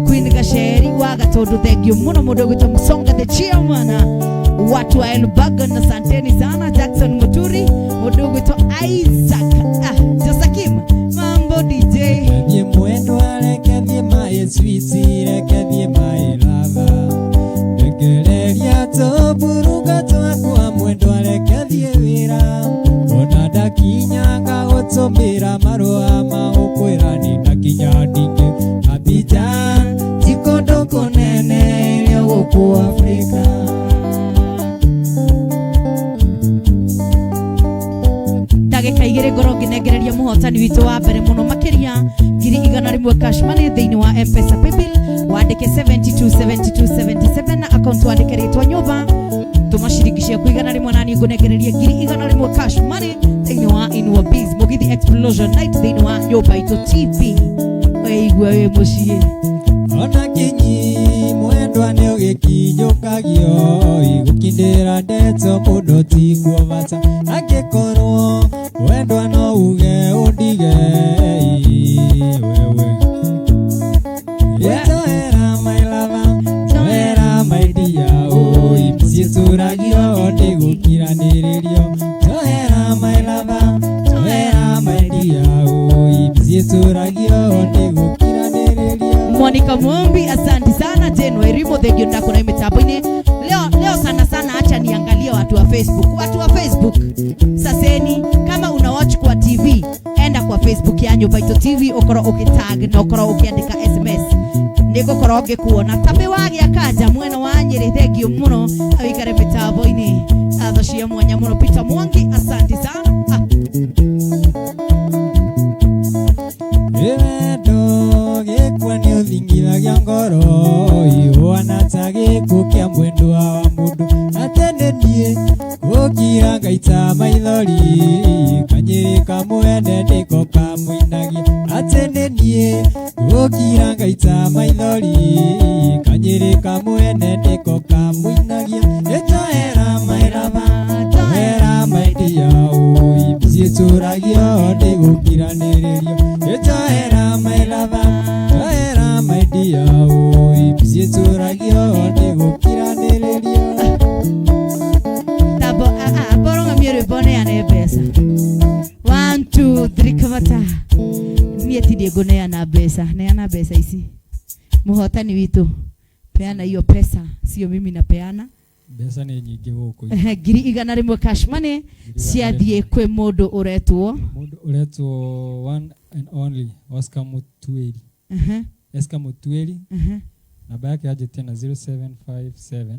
Queen Gasheri wa Gatundu thengio muno mundu gwitwo Msonga the chairman watu wa Elbagon asanteni sana Jackson Muturi mundu gwitwo Isaac Josakim mambo DJ Rekethie mwendwa rekethie maĩ switi rekethie maĩ lava rekereria tũburuga twakwa mwendwa rekethie wĩra ona ndakinyanga gũtũmĩra marũa ma ũkwĩrani ndakinya ningĩ Abidjan ti kũndũ kũnene rĩa gũkũ Afrika. ndagĩka igĩrĩ ngoro nginengereria muhotani witũ wa mbere muno makiria ngiri 100 cash money thĩinĩ wa M-Pesa Paybill wandĩke 727277 na account wandĩke rĩtwa nyũmba tuma ciringi ciaku 100 nani ngunengereria ngiri 100 cash money thĩinĩ wa Inua Biz Mugithi Explosion Night thĩinĩ wa Nyumbaito TV weigua we muciĩ ona kinyi mwendwa nĩ ũgĩkinyũkagio igũkindĩra ndeto mũndũ ti kuobata angĩkorwo wendwa no uge ũndige wewe toera my lover toera my dear oi mciĩtũragio nĩ gũkiranĩrĩrio toera my lover toera my dear oi mciĩtũragio nĩ gũkiranĩrĩrio. Monica Mwombi asante sana Jane Wairimu thengio ndako na mitambo-ini leo sana acha niangalie watu wa Facebook saseni kama una watch kwa TV enda kwa Facebook ya Nyumba Itu TV ukoro ukitag na ukoro ukiandika SMS niko koroge kuona tabe wagi akaja mwena wa Nyeri thegio muno awikare mitabo ini athocia mwanya muno Peter Mwangi asante sana Ewendo gekwa ni uthingithagia ngoro iwana tage kukia mwendo wa mundu atenenie gukira ngaita maithori kanyika mwende ndiko kamuinagia atenenie gukira ngaita maithori kanyika mwende ndiko kamuinagia etoera maera maidia oi bisituragio ndigukiranirio etoera maidia oi bisituragio ndigukiranirio tabo boronga miere bone ane pesa 1 2 3 kamata nieti diego ne ana pesa isi muhotani witu peana hiyo pesa sio mimi napeana pesa ni nyingi huko ngiri igana rimwe cash money ciathie kwe mundu uretwo one and only Oscar Mutweli Oscar Mutweli namba yake aje tena 0757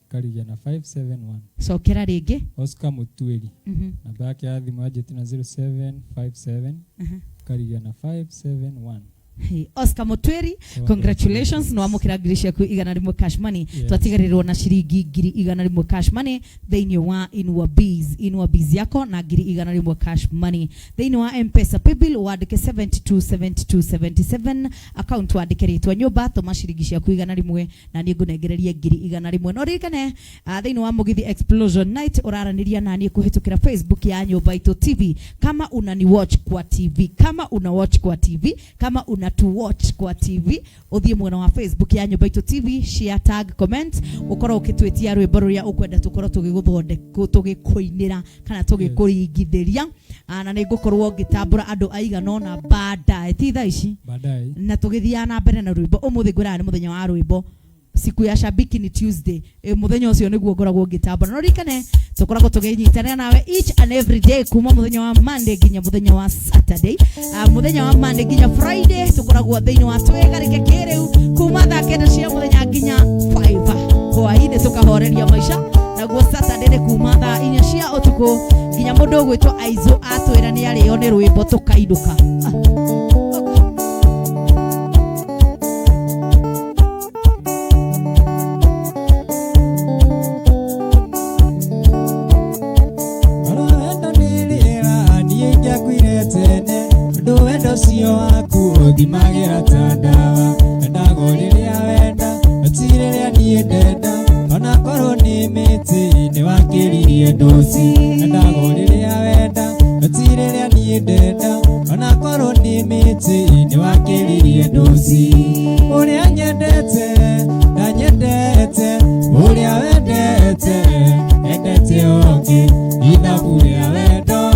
karigia na 571 so kera ringi Oscar Mutweli namba yake athimo aje tena 0757 karigia na 571 Hey, Oscar Mutweli, congratulations no amukira girisha ku igana rimwe cash money twatigarirwo na ciringi ngiri igana rimwe cash money thĩinĩ wa inua biz yako na ngiri igana rimwe cash money thĩinĩ wa M-Pesa paybill wandike 727277 account wandike ritwa nyumba tuma ciringi ciaku igana rimwe na niĩ ngũnengereria ngiri igana rimwe no ririkane thĩinĩ wa Mugithi Explosion Night ũraraniria na niĩ kũhĩtũkĩra Facebook ya Nyumba Itu TV kama unani watch kwa TV kama una to watch kwa TV uthie mwena wa Facebook ya Nyumba Itu TV share tag comment ukoro ukitwetia rwimbo ruria ukwenda tukoro tugikuinira kana tugikuringithiria na ni ngukorwo ngitambura andu aigana na baadaye ti thaa ici na tugithia na mbere na rwimbo umuthi ngwira ni muthenya wa rwimbo siku ya shabiki ni Tuesday muthenya ucio niguo ngoragwo ngitambura no rikane tukoragwo tuginyitana nawe each and every day kuma muthenya wa Monday ginya muthenya wa Saturday muthenya wa Monday ginya Friday tukoragwo thĩinĩ wa twegarike kĩrĩu kuma thaa kenda cia muthenya ginya 5 hwaĩ-inĩ tukahoreria maisha naguo Saturday kuma thaa 4 cia ũtukũ ginya mũndũ ũgwĩtwo Aizo atwĩra nĩ arĩo nĩ rwĩmbo tukainduka Sio waku thimagira tandawa ndago riria wenda atiriria nie ndenda ona korwo ni miti ni wakiririe ndoci ndago riria wenda atiriria nie ndenda ona korwo ni miti ni wakiririe ndoci uria nyendete na nyendete uria wendete endete ongi ithabu ria wendo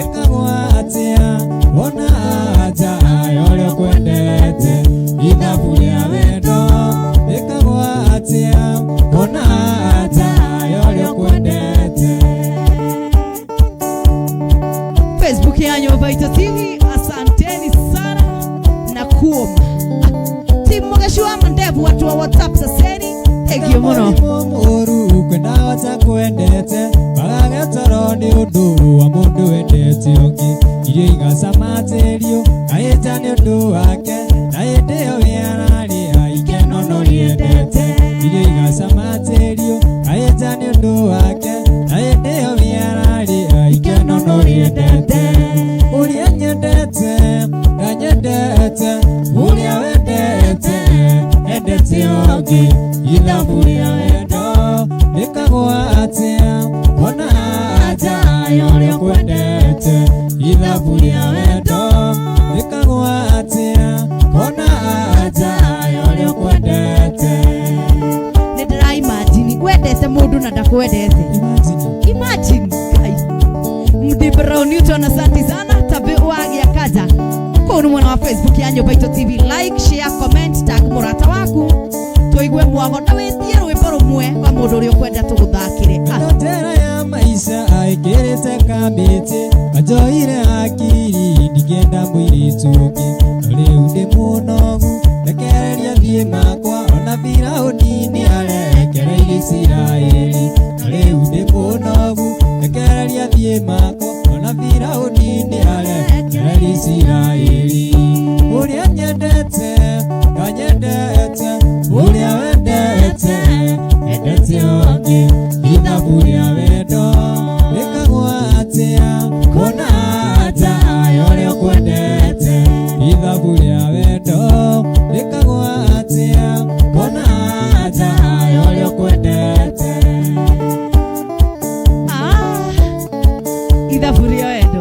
ikagwa atia ona yole kwendete ithabu ria wendo ikagwa atia ona yole kwendete Facebook ya Nyumba Itu TV asanteni sana na kuomba timu Gashua Mandevu watu wa WhatsApp saseni thank you muno muru kwenda wata kwendete bagagetoro ni undu wa mundu wendete ongi irio igasamatirio aita ni undu wake na yendeo yarari aikeno no riendete irio igasamatirio aita ni undu wake na yendeo yarari aikeno no riendete uria nyendete na nyendete uria wendete endete ongi ithabu ria wendo likagwa atia ona yole kwendete ithabu ria wendo likagwa atia ona yole kwendete nindira imagine wendete mundu na ndakwendete imagine kai Mdi Brown Newton asante sana tabe wagi akaja kwa mwana wa Facebook ya Nyumba Itu TV like share comment tag murata waku tuigwe mwago na wetie rwimbo rumwe wa mundu uri ukwenda tuguthakire ndotera ya maisha aikirite kambiti ajoire akiri ngenda mwiritu ũngĩ rĩu ndĩ mũnogu rekereria thiĩ makwa ona Firaũni nĩ arekereirie Isiraeli rĩu ndĩ mũnogu rekereria thiĩ makwa ona Firaũni nĩ arekereirie Isiraeli ũrĩa nyendete nganyendete ũrĩa wendete endete ũngĩ ithabu rĩa wendo rĩkagwo atĩa kona ata ayo ũrĩa ũkwendete ithabu rĩa wendo rĩkagwo atĩa kona ata ayo ũrĩa ũkwendete ithabu rĩa wendo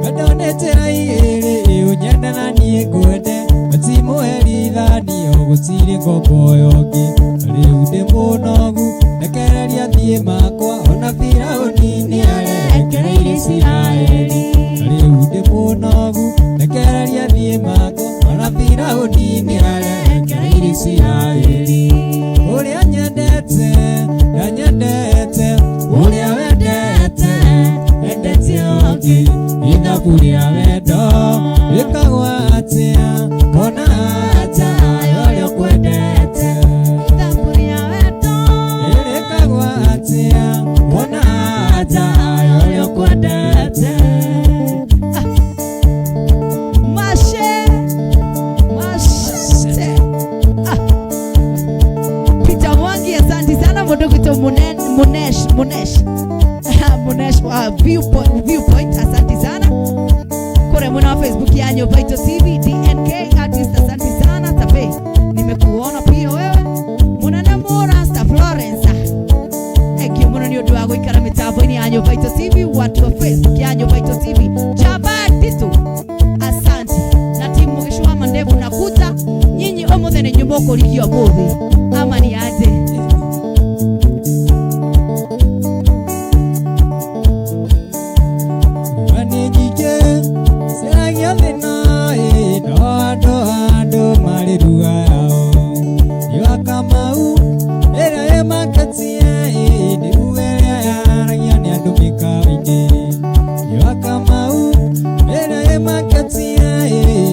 wendo nĩ njĩra igĩrĩ ũnyende na niĩ ngwende matimũherithanio gũtirĩ ngombo yongĩ rĩu ndĩ mũnogu rekereria thiĩ makwa ona Firaũni nĩ arekereirie Isiraeli rĩu ndĩ mũnogu rekereria thiĩ makwa ona Firaũni nĩ arekereirie Isiraeli ũrĩa nyendete ndanyendete ũrĩa wendete endete ũngĩ ithabu rĩa wendo rĩkagwo atĩa kona ata ayo ũrĩa ũkwendete ithabu rĩa wendo rĩkagwo atĩa kona ata ayo ũrĩa ũkwendete Peter Mwangi, asante sana Modokito Munesh wa Viewpoint, asante sana kore mwana wa Facebook ya Nyumba Itu TV. DNK artist, asante sana tape, nimekuona pia wewe munene mura Star Florence. Thank you mwana, ni ndio wako ikara mitambo ya Nyumba Itu TV, watu wa Facebook ya Nyumba Itu TV Chabatitu, asante na timu mkishwa mandevu nakuta nyinyi omuthene nyumba ukorikio muthi ama ni aje? wanijike seragia thina no ando marirua yao iwa Kamau ĩrĩa ĩmakatie nĩguo yaragia nĩ andũ mĩkawa-inĩ iwa Kamau ĩrĩa ĩmakatie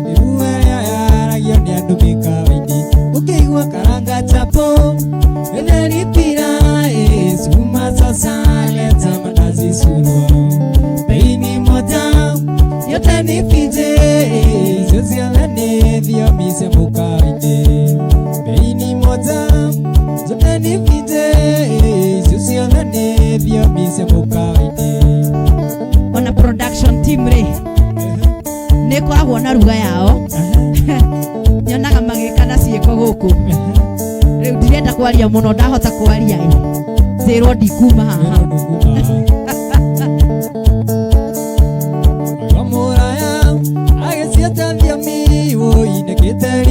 nĩguo yaragia nĩ andũ mĩkawa-inĩ ũkĩigua karanga chapo ĩtheripira sukuma sasa leta mandazi surua beini moja yote ni fije zozia nene vya mise mukaide beini moja yote ni fije zozia nene vya mise mukaide Ona production team re nikoragwo na ruga yao nyonaga magĩkana ciĩko gũkũ rĩu ndirenda kwaria mũno, ndahota kwaria zero ndikuma haha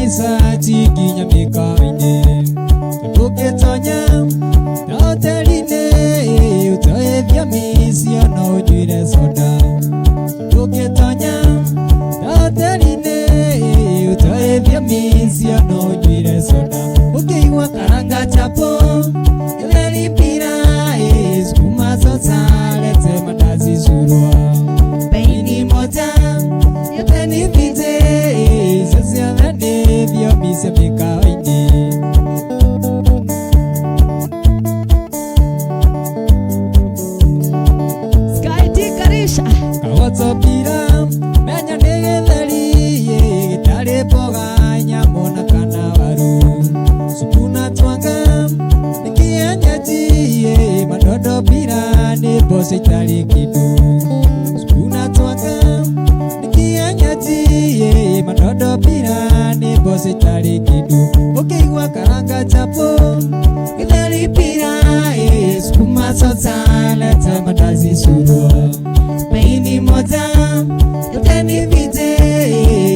Sati kinya mikaine tuketonya na hoteline utoe vya misio na ujire soda tuketonya na hoteline utoe vya misio na ujire soda ukiwa karanga chapo ile pira sukuma sasa lete mandazi surua beini moja yote ni vite sasa vya mise mikaine Sky Karisha kawatopira menya nĩgĩtherie gĩtarĩ mboga nyamona kana waru sukuna twanga nĩkĩenyetie madondo pira nĩ mboco itarĩ kĩndũ sukuna twanga nĩkĩenyetie madondo pira nĩ mboco itarĩ kĩndũ ũkĩigua karanga chapo gĩtheri pira sukuma sasa leta mandazi surua beini moja yote ni vite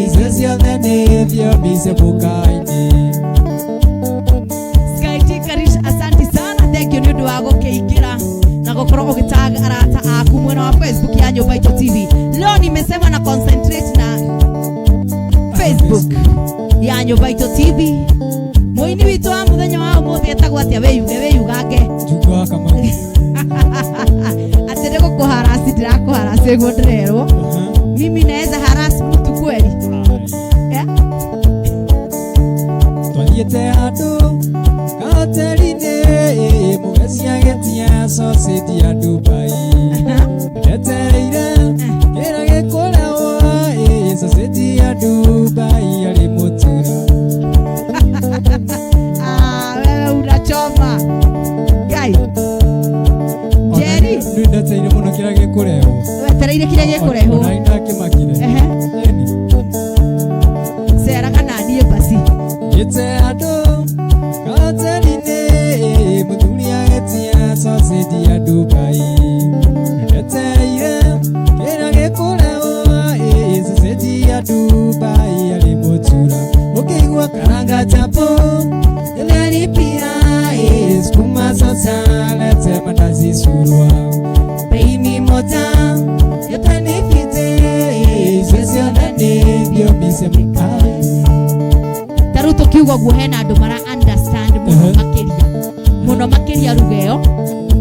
zozia nene vya mise mukaine Sky Karisha, asante sana, thank you nĩ ũndũ wa gũkĩingĩra na gũkorwo ũgĩtag arata aku mwena wa Facebook ya Nyumba Itu TV. Leo nimesema na concentrate na Facebook ya Nyumba Itu TV. Mũini witũ wa mũthenya wa ũmũthĩ etagwo atĩa? Wĩyuge wĩyugage Jukwa Kamau atĩ nĩ gũkũhara sidirako harase godrero. Mimi naweza harass mtu kweli? Twaliete ado Katerine Mugesia getia society ya Dubai Eteire Kera gekorawa society ya Dubai ali mutura. Wewe unachoma Gai Jerry Ndeteire muno kira gekoreho. Wetereire kira gekoreho. Ona indake makire. Sera kana ndiye basi. Yete ado Katerine Mutulia getia society ya Dubai Eteire Kera gekorawa society ya Dubai ali mutura. Ukigwa karanga chapo Eleni pia Skuma sasa Lete mandazi surwa Baby mota Yotani fite Swesi onane Dio mise mkai Taruto kiugo guhena andu mara understand muno makiria rugeo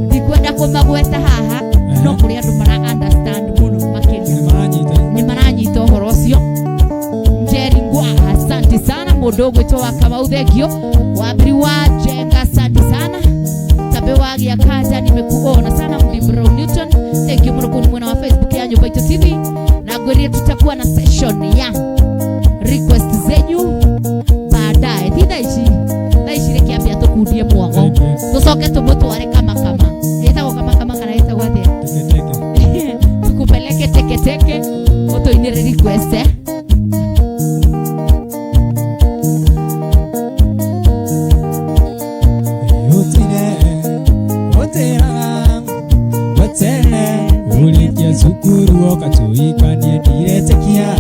ndikwenda kumagweta haha no kuri andu mara understand muno makiria ni maranyita uhoro ucio. Njeri ngwa asante sana mudogo to Kamau thegio wabiri wa jenga asante sana tabe wagia kaja nimekuona sana Mdi Brown Newton thank you mrukuni mwana wa Facebook ya Nyumba Itu TV na gweria tutakuwa na session ya request zenyu baadaye thidaici reke ambia tukundie mwago tucoke tumutware kama etagwo kama kana etagwo athia tukupeleke teke utuinire request Ulikia sukuru wakatuika niendiretekia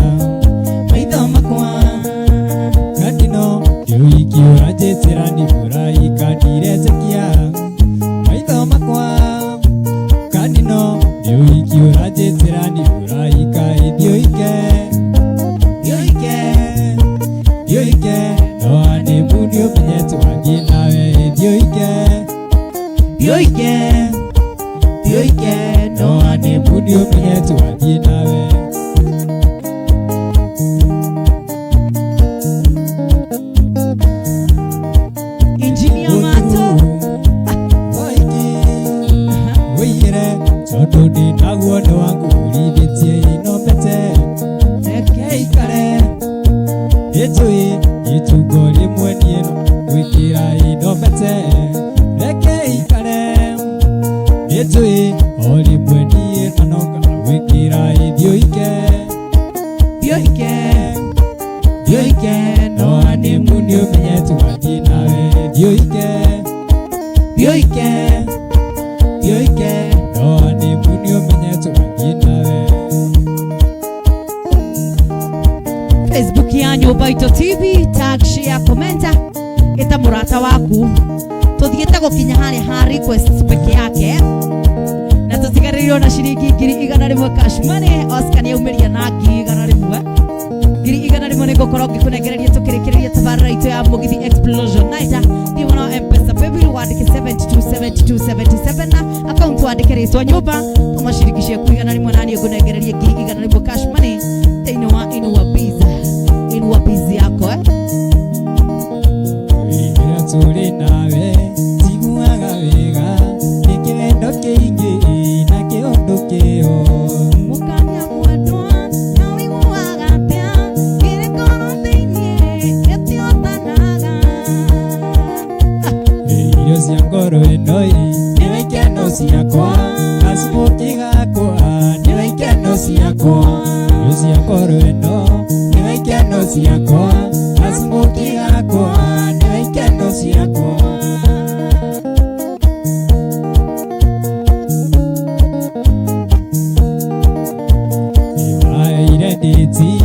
maitho makwa Kadino Yuiki urajetera ni furaika niretekia maitho makwa Kadino Yuiki urajetera ni furaika Dioike Noane munio penyetu waginawe Dioike Noane munio penyetu waginawe Engineer Mato Wire Soto ni naguono wangu Uliditie inopete Eke ikare Etui Itugo limwe nieno Wikira inopete Eke ikare Etui Olimwe nieno Noga Wikira Dioike Noane munio penyetu waginawe Dioike Noane munio penyetu waginawe Facebook ya Nyumba Itu TV tag share commenta eta murata waku tuthiete gukinya haria request peke yake na tutigaririo na shiringi 100 cash money Oscar yaumiria na 100 100 nigukorwo ngikunengereria tukirikiria tabarira itu ya Mugithi Explosion Night thimu na M-Pesa paybill wandike 727277 na account wandike ritwa nyumba tumashirikishie kuigana rimwe nani ngunengereria 100 cash money teino wa inua bizi yako Wira tuli nawe tiguaga wega nikirendo kingi na kiondo kio mukanya mwendwa na wiguaga pia kirikono thini getiotanaga irio cia ngoro enoi niwe ikeno ciakwa gasuki gakwa niwe ikeno ciakwa irio cia ngoro eno niwe ikeno ciakwa gasuki gakwa niwe ikeno ciakwa Diti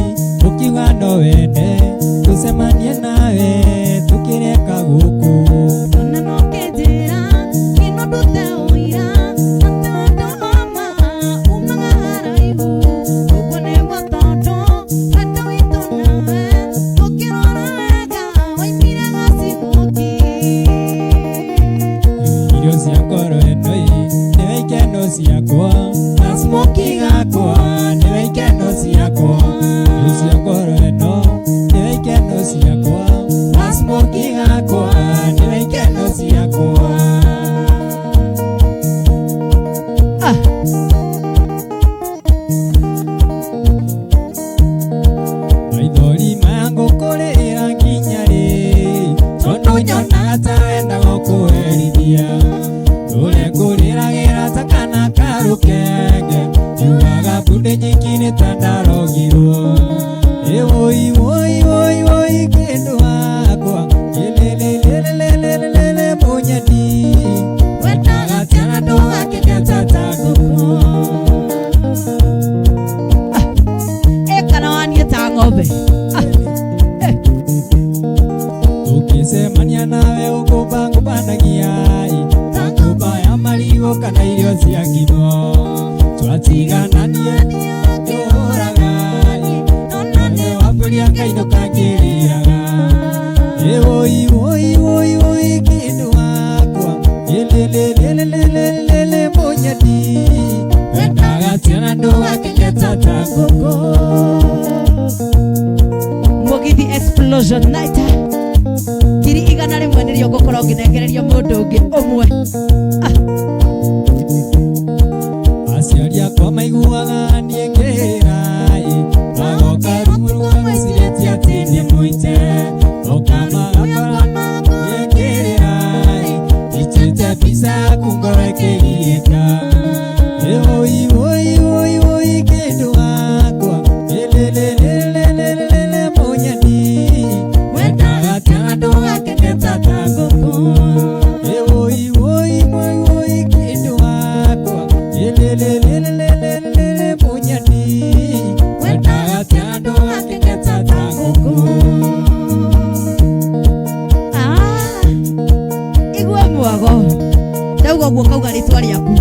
ukiwa no wende tusemanie nawe tukireka guku ona no kejera kino dute uira atondo mama umangara ihu ukone watoto ato itonawe ukirona wega waimira gasimuki irio cia ngoro enoi niwe ikeno ciakwa na smoke makiriaga oi oi oi oi kindu wakwa lelelelelelele monyadi wendaga tiana ndoa kinyata koko Mugithi Explosion Night kiri igana rimwe nirio ngukora nginegereria mundu ungi umwe aciari akwa maiguaga niengerai magoka rumurwa macirĩtie atĩ nĩ mũite okamagakora niengerai itĩte mbica kungoro ĩkĩgiĩka oi oi oi oi kĩndũ wakwa lelelelelelele mũnyeni wendaga tiana ndũgakĩneta ta ngũkũ oi oi oi oi kĩndũ wakwa lelelelelelele mũnyeni wendaga tiana ndũgakĩneta ta ngũkũ igua mwago ndauga guo kauga rĩtwa rĩaku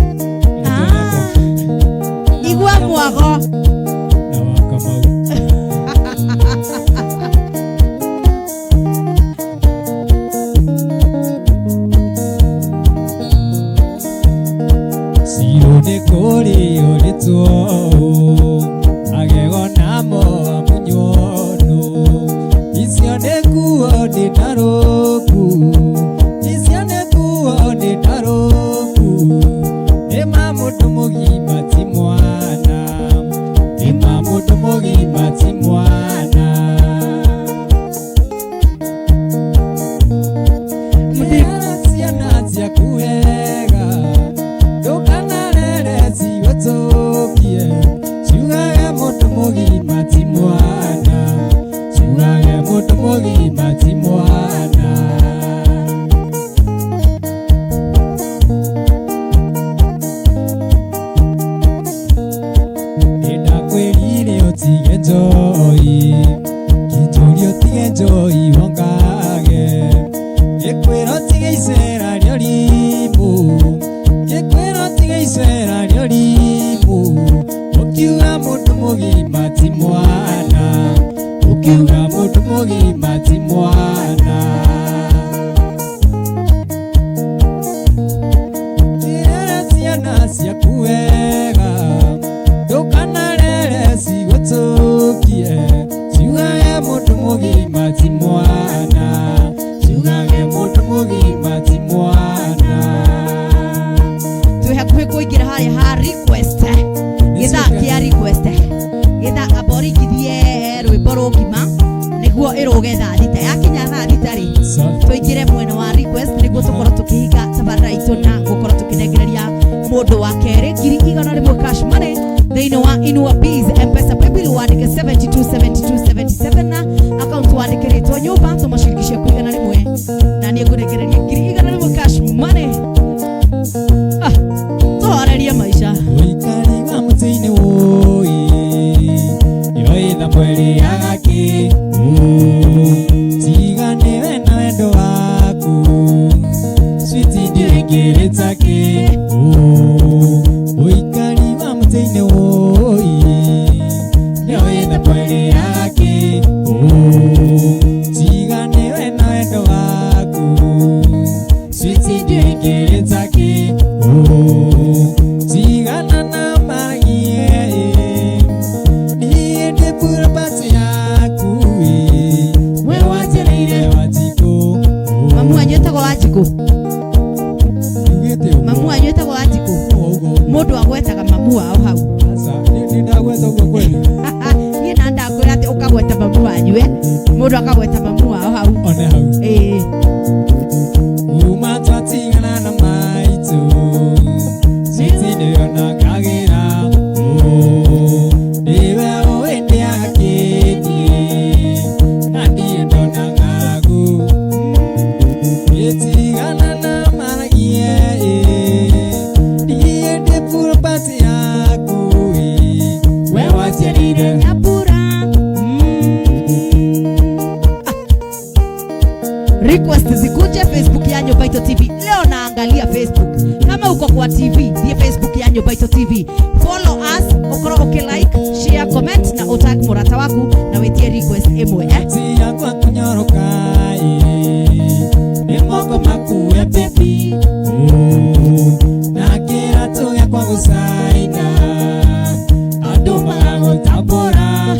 igua mwago na wakamau sirone kori orito agego namo amunyono isione kuo de daroku isione kuo de daroku ema motomogi matimwana ema motomogi matimwana mudira siana tia kuega dokana lele siwatokie chugage motomogi matimwana chugage motomogi matimwana ndakwĩrire ũtige njohi kĩnjũria ũtige njohi wongage ngĩkwĩra ũtige icera rĩo rimũ ngĩkwĩra ũtige icera rĩo rimũ ũkiuga mũndũ mũgima ti mwana ũkiuga mũndũ mũgima ti mwana tirera ciana ciaku wega ndukanarere cigũtũkie ciugage mũndũ mũgima ti mwana ciugage mũndũ mũgima ti mwana twi hakuhi kuingira haria ha request githaa kia request githaa amborigithie rwimbo rũgima niguo iruge thaa thita yakinya thaa thita ri tuingire mwena wa request niguo tukorwo tukihinga tabarĩra itu na gukorwo tukinengereria mundu wa keri ngiri igana rimwe cash money thiini wa Inua Biz M-Pesa Paybill wandike 727277 na account wandike ritwa nyumba tumashirikishe kuigana rimwe na niĩ ngũnengereria ngiri igana rimwe cash money tũhorerie maica ũikari wa mũtĩ-inĩ wũi iroitha mweri agaki tigane na wendo waku switi ndĩrĩngĩrĩta kĩ ũikari wa mũtĩ-inĩ wũi iroitha mweri agaki tigane na wendo waku switi ndĩrĩngĩrĩta kĩ tigana na magie niende pura basi yaku we wanjereire watiko mamu wanyu etagwo Wanjikũ mamu wanyu etagwo Wanjikũ mũndũ agwetaga mamu wao hau sasa ni ndagweta kwa kweli niĩ na ndakwĩra atĩ ũkagweta mamu wanyu mũndũ akagweta mamu wao hau one hau uma twatigana na maitu switi ndĩona kagira ndiwe ũĩndĩ akĩni na ndiĩ ndona ng'agu ĩtigana na maragie ndiĩ ndĩ purobati yaku we waciarire nyambura request zikuje Facebook ya Nyumbaito TV leo. Naangalia Facebook, kama uko kwa TV die Facebook ya Nyumbaito TV, follow us, ukoro ukilike, share, comment na utag murata wako. waku na wetie request imwe tia kwa kunyoroka ni moko makuya baby na kira tuya kwa gusaina ando magago tabora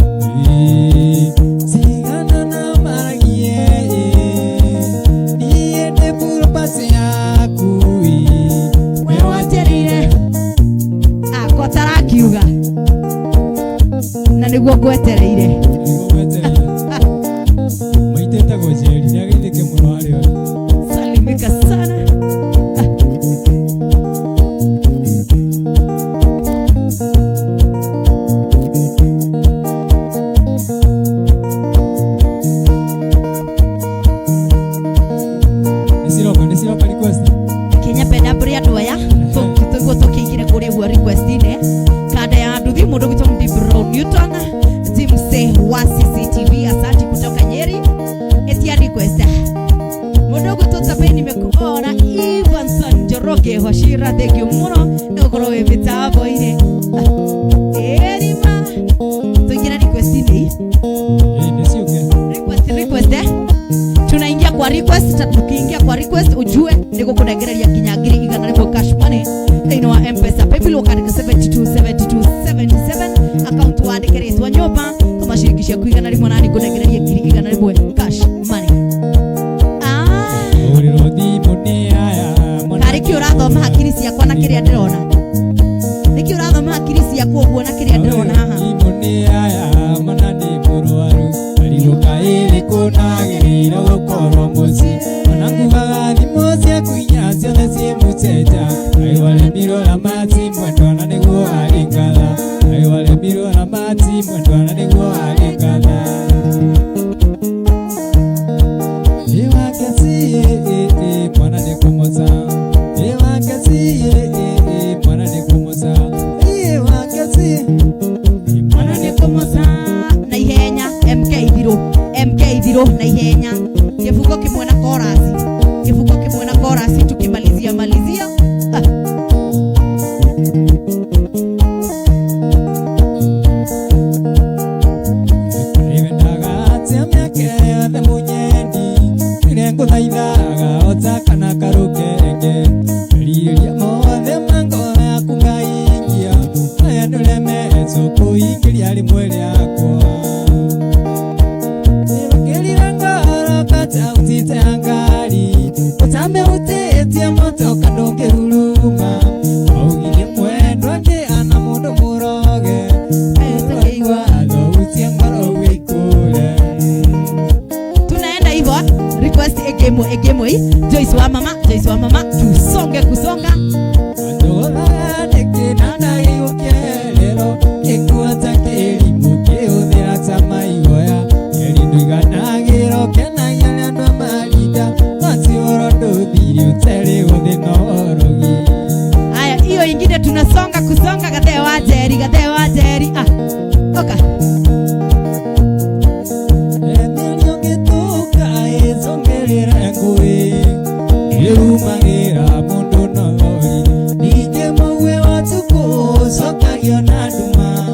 sigana na maragie niende puro pasi yaku wewaterire akotarakiuga na niguo ngwetereire maiteta gojeri nyagithike muno ario salimika sana nisiroka request Kenya penda bria doya tugo tukingire kuri gwa request ine kada ya nduthi mundu gitwa Mdi Brown Newton Timse wa CCTV asante kutoka Nyeri etia request mundu gitwa tabeni mekuona Ivanson Njoroge Hoshira thank you muno nogoro we bitabo ine erima tugira request ine request tunaingia kwa request tukiingia kwa request ujue niko kunegereria kinyagiri igana rimo cash money ino wa M-Pesa PayPal ukandika 727277 account wandikeretwa nyoba kama shirikisha kuigana rimo nani kunegereria kiri igana rimo cash money urodi mone aya kariki urathoma hakiri ciakwa na kiria ndirona niki urathoma hakiri ciakwa uguo na kiria ndirona haha mone aya manani muruaru aliruka ile kunagirira gukorwo muci manangugaga thimo cia kuinya ciothe cie muteja aiwalemirwo na mati mwendwa na niguo aringatha aiwalemirwo na mati mwendwa na niguo aringatha iwakesi mwana ni kumoza iwakesi mwana ni kumoza iwakesi mwana ni kumoza na ihenya MK Thiro na ihenya kifuko kimwe na chorus tukimalizia nguthaithaga otakana karukenge riria mothe mango yaku ngaingia aya nuremetwo kuingiria rimwe riakwa nibakirira ngoro kata utite angari utame utitie motoka ndungihuruma augire mwendwa ndi ana mundu muroge etekeigwa thautie ngoro wikure tunaenda hivyo request egemwe Joyce wa mama tusonge kusonga ndola dekinana iukelero kekuata kelimu keothera tamaigoya elinduiganagiro kenanya ndo malida watiorodothiri utere uthinorogi haya hiyo ingine tunasonga kusonga gathe wa Jerry oka Irumagira mundu nolori Nike mwe watuku Sokagio na duma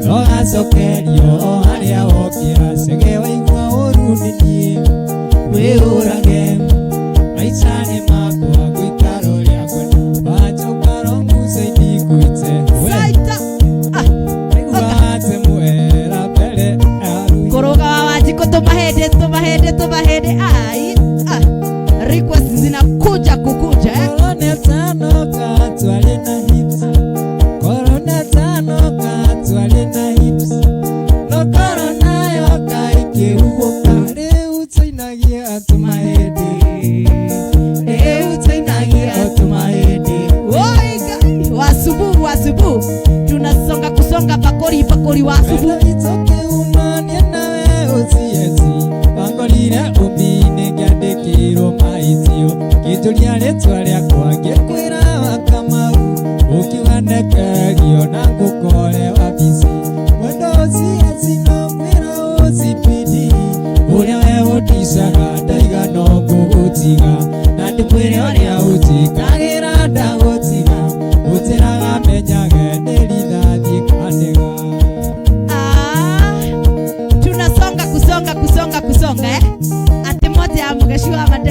Loga sokerio Haria okia Segewa igwa orunini We urage Aichane makwa Kuikaro lia kwena Bacho kwaro musaidi kuite Saita Wate muera pele Koroga wajiko tumahede ai request zinakuja kukuja Korone tano katwale na hips Korone tano katwale na hips No korona yoka ike uoka Utsainagia atumahede Utsainagia atumahede Oiga wasubu tunasonga kusonga pakori wasubu Itoke umani nawe usieti Pangolire umine gyandikiro maitio Kituria letwa liakwa ngekwira wakamau Ukiwandekerio na ngukore wabisi Mwendo usieti no kwira usipidi Uria we utisaga ndaiga no ngugutiga Na ndimwire uria utikagira ndagutiga Utiraga menyage nĩrithathi kandega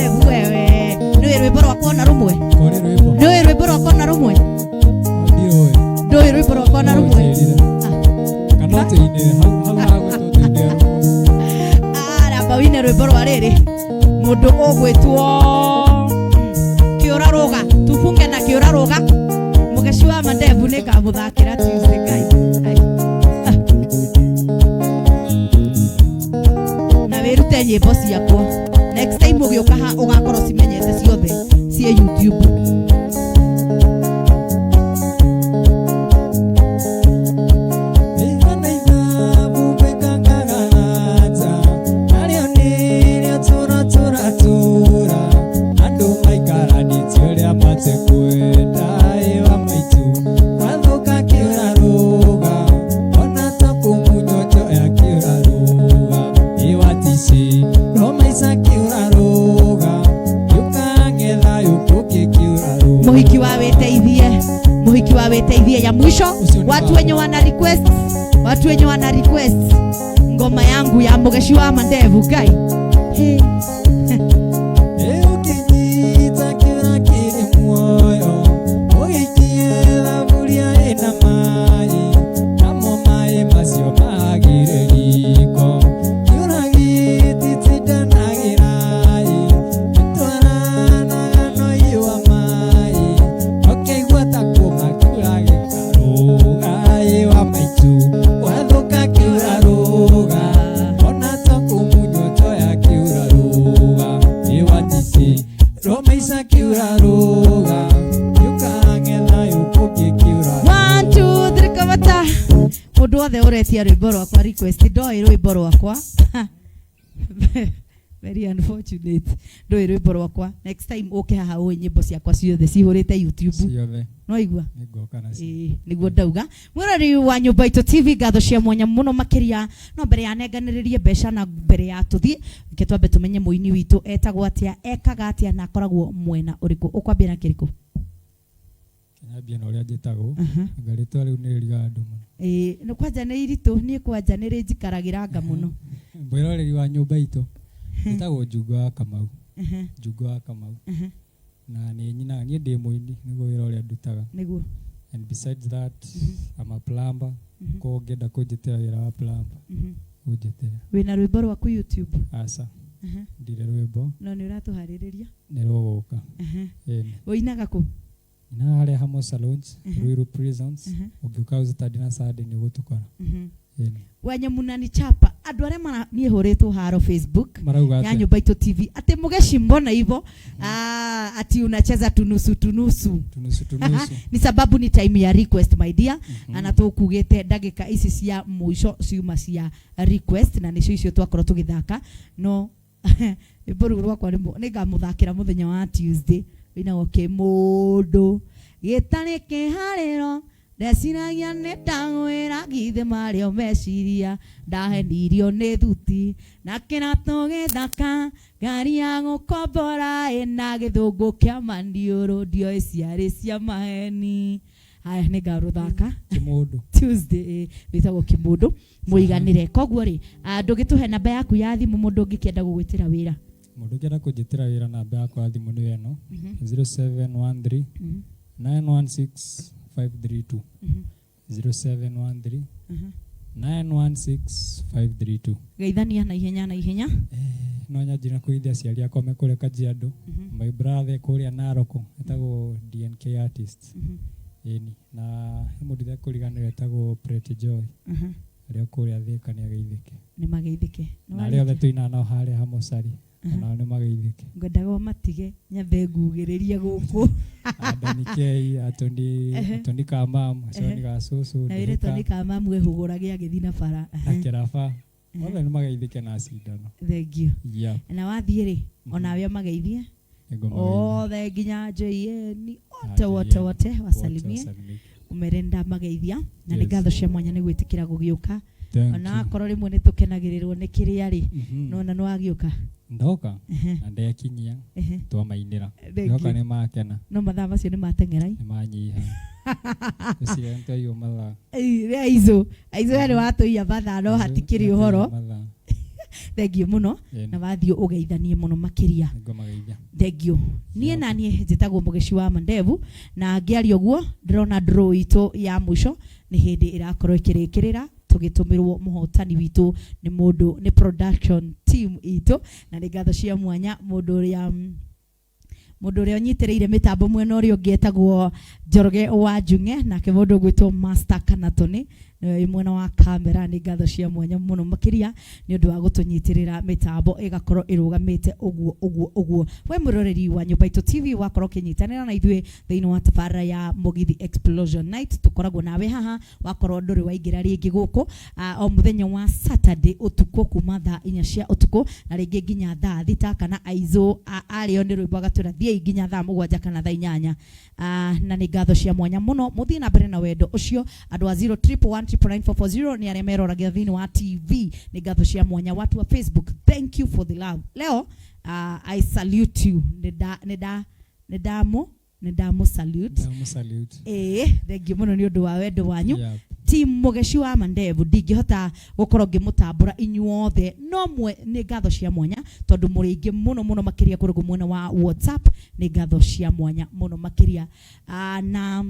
mandevu wewe niwe rwimbo rwakwa na rumwe Kore rwimbo. niwe rwimbo rwakwa na rumwe Ndio. niwe rwimbo rwakwa na rumwe Kanote ine hau tote ine. ramba wine rwimbo rwa riri mundu ugwitwo kiura ruga tufunge na kiura ruga mugeci wa mandevu nikamuthakira Tuesday guys na wirute nyimbo ciakwa next time ugioka ha ugakorwo cimenyete ciothe cie YouTube muhiki wa weteithie ya mwisho watu wenye wana request ngoma yangu ya mugeci wa mandevu kai mundu othe uretia rwimbo rwakwa request ndoi rwimbo rwakwa very unfortunate ndoi rwimbo rwakwa next time uke haha uwe nyimbo ciakwa ciothe cihurite YouTube ciothe no igua nigoka nacio niguo ndauga mwirori wa Nyumba Itu TV ngatho cia mwanya muno makiria no mbere ya nenganiririe mbeca na mbere ya tuthie nke twambe tumenye muini witu etagwo atia ekaga atia na akoragwo mwena uriku ukwambia na kiriko Kinyambia na uria njitagwo ngaritwa riu ni riga andu muno no kwanja ni iritu ni kwanja ni rinjikaragiranga muno mwiroreri wa Nyumba Itu njitagwo Njungu wa Kamau Njungu wa Kamau na ni nyina ni ndi muini niguo wira uria ndutaga niguo and besides that I'm a plumber ko ngenda kunjitira wira wa plumber unjitira wina rwimbo rwaku YouTube asa ndire rwimbo no ni uratuhaririria ni ruguka woinaga ku na hale hamo salons Ruiru prisons ugiuka uzitadina sade ni gutukora wanyamunani chapa andu aria mana nie horetwo haro Facebook ya Nyumba Itu TV ati mugeci mbona hivyo ati unacheza tunusu ni sababu ni time ya request my dear anatukugete ndagika ici cia muico ciuma cia request na nicio icio twakorwo tugithaka no iboru rwakwa ningamuthakira muthenya wa Tuesday wina oke mundu gitari kihariro ndeciragia nĩ ndagwĩra githĩ marĩo meciria ndahenirio nĩ thuti na kĩratũ gĩthaka ngari ya gũkombora ĩna gĩthũngũ kĩa maniũrũ ndioĩ ciarĩ cia maheni haya nĩ ngarũthaka kĩmũndũ Tuesday wĩtagwo kĩmũndũ mũiganĩre koguo rĩ ndũgĩtũhe namba yaku ya thimũ mũndũ ũngĩkĩenda gũgwĩtĩra wĩra mũndũ ũngĩenda kũnjĩtĩra wĩra namba yakwa ya thimũ nĩ ĩno 0713 916 532 0713 916 532 geithania na ihenya no nyanjira kuithia ciari akwa me kure Kajiado my brother kuria Naroko etagwo DNK artist eni na muditha kuriganira etagwo Pretty Joy aria kuria Thika ni ageithike ni mageithike na aria othe tuina nao haria hamosari na ni mageithike ngwendaga matige nyambe ngugiriria guku Adanikei atondi kamam aconi gasusu na ire tondi kamam wehuguragia githina bara akirafa wale ni mageithike na cindano thank you yeah na wathie ri ona we mageithie othe nginya JN wote wasalimie umerenda mageithia na ni ngatho cia mwanya ni gwitikira gugiuka ona akorwo rimwe ni tukenagirirwo ni kiria ri nona no agiuka ndoka na ndekinyia twamainira ndoka ni makena no mathaa macio ni matengerai ni manyiha usiente yo mala aizo yani watu ya mathaa no hatikiri uhoro Thengio muno na wathio ugeithanie muno makiria. Thengio. Nie nani njitagwo Mugeshi wa Mandevu na ngiario guo ndrona draw itu ya mwisho ni hindi irakorwo ikirikirira tugitumirwo muhotani witu ni mundu ni production team itu na ni ngatho cia mwanya mundu uria nyitireire mitambo mwena uria ungietagwo Njoroge wa Njunge na ke mundu gwitwo Master Kanatoni mwena wa kamera ni ngatho cia mwanya muno makiria ni undu wa gutunyitirira mitambo igakorwo irugamite uguo we muroreri wa Nyumba Itu TV wakorwo kinyitanira na ithuĩ thiini wa tabarĩra ya Mugithi Explosion Night tukoragwo nawe haha wakorwo nduri waingira ringi guku o muthenya wa Saturday utuku kuma thaa 4 cia utuku na ringi nginya thaa 6 kana aizo ario ni rwimbo gatura thie nginya thaa 7 kana thaa 8 na ni ngatho cia mwanya muno muthii na mbere na wendo ucio andu a 0311994440 ni aria meroragia thiini wa TV ni ngatho cia mwanya watu wa Facebook. Thank you for the love. Leo I salute you. Nedamo salute. Thank you muno ni undu wa wendo wanyu. Team Mugeshi wa Mandevu ndingihota gukorwo ngimutambura inyuothe no mwe ni ngatho cia mwanya tondu muri ingi muno makiria kuri mwena wa WhatsApp ni ngatho cia mwanya muno makiria na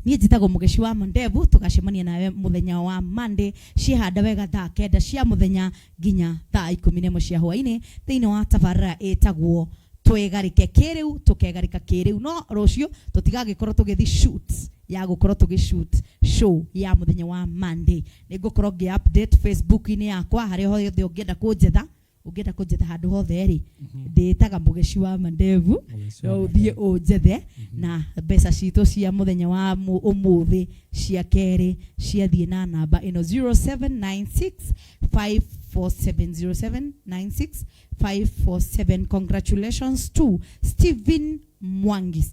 niĩ njitagwo Mugeshi wa Mandevu tugacemania nawe muthenya wa Monday cihanda wega thaa 9 cia muthenya nginya thaa 11 cia hwaini thiini wa tabarĩra itagwo twegarike kiriu tukegarika kiriu no rucio tutigagikorwo tugithi shoot ya gukorwo tugishoot show ya muthenya wa Monday nigukorwo ngi update Facebook ini yakwa hari hothe ungienda kunjetha handu hothe ri nditaga Mugeshi wa Mandevu no uthie unjethe na mbeca citu cia muthenya wa umuthi cia keri ciathie na namba ino 07965470796547. Congratulations to Stephen Mwangi,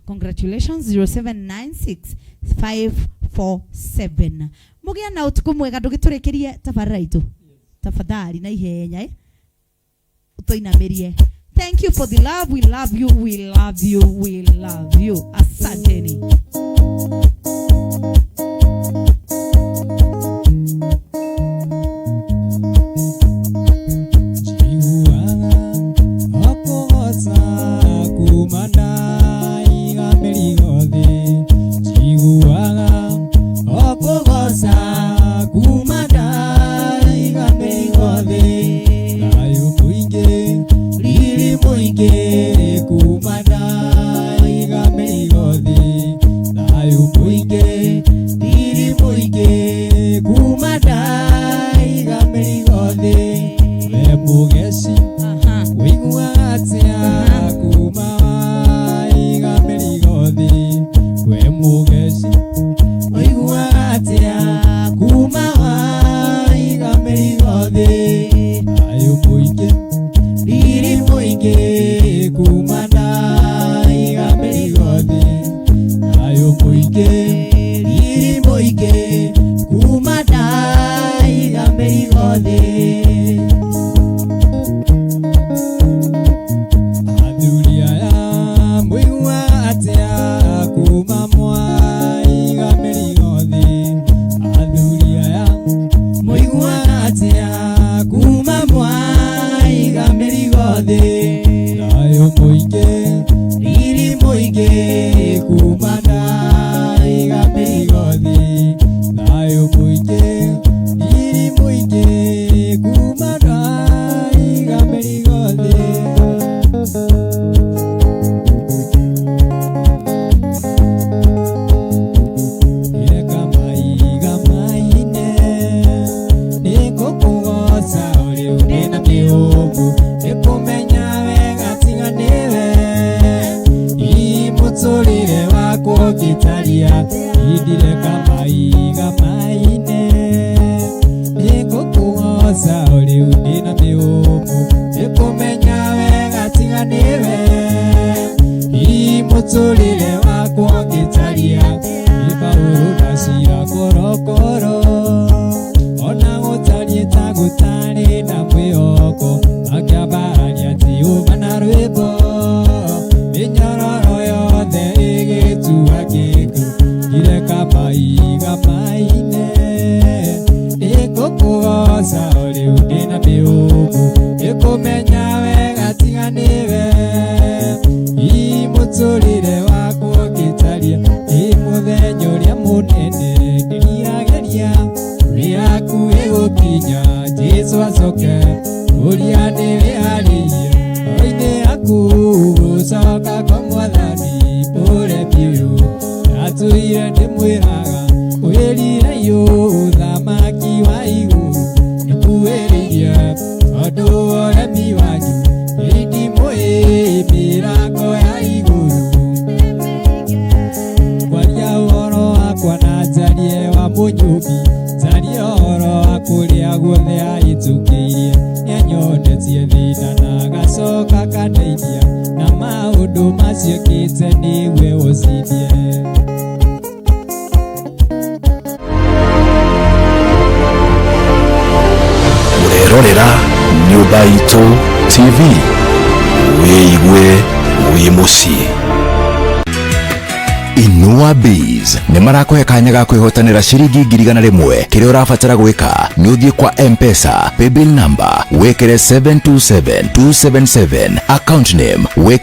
congratulations 07965470. Mugia na utuku mwega ndugiturikirie tabarĩra itu tafadhali na ihenya utoinamirie. Thank you for the love. We love you. Asanteni. Maiga maine, eko kugoca uri ikumenya wega tiganiwe imuturire wako gitaria imuthenya uria munene ndirageria riaku igukinya Jesu acoke uria niwe ariye oine aku gucoka kwa Mwathani ure biu atuire ndimwiraga kwirire yo uthamaki wa iguru nikuwiririe ondu oremi wanyu indimwe mirago ya iguru kwaria uhoro wakwa na njarie wa munyumbi njarie uhoro wa kuria guothe aitukiirie nianyonetie thina na agacoka kandeithia na maundu maciokite niwe ucindie urerorera Nyumba Itu TV wiigwe wi mucii. Inua Biz nĩ marakũhe kanya ga kwĩhotanĩra ciringi 100,000 kĩrĩa ũrabatara gwĩka nĩ ũthiĩ kwa M-Pesa paybill number wekere 727277 account name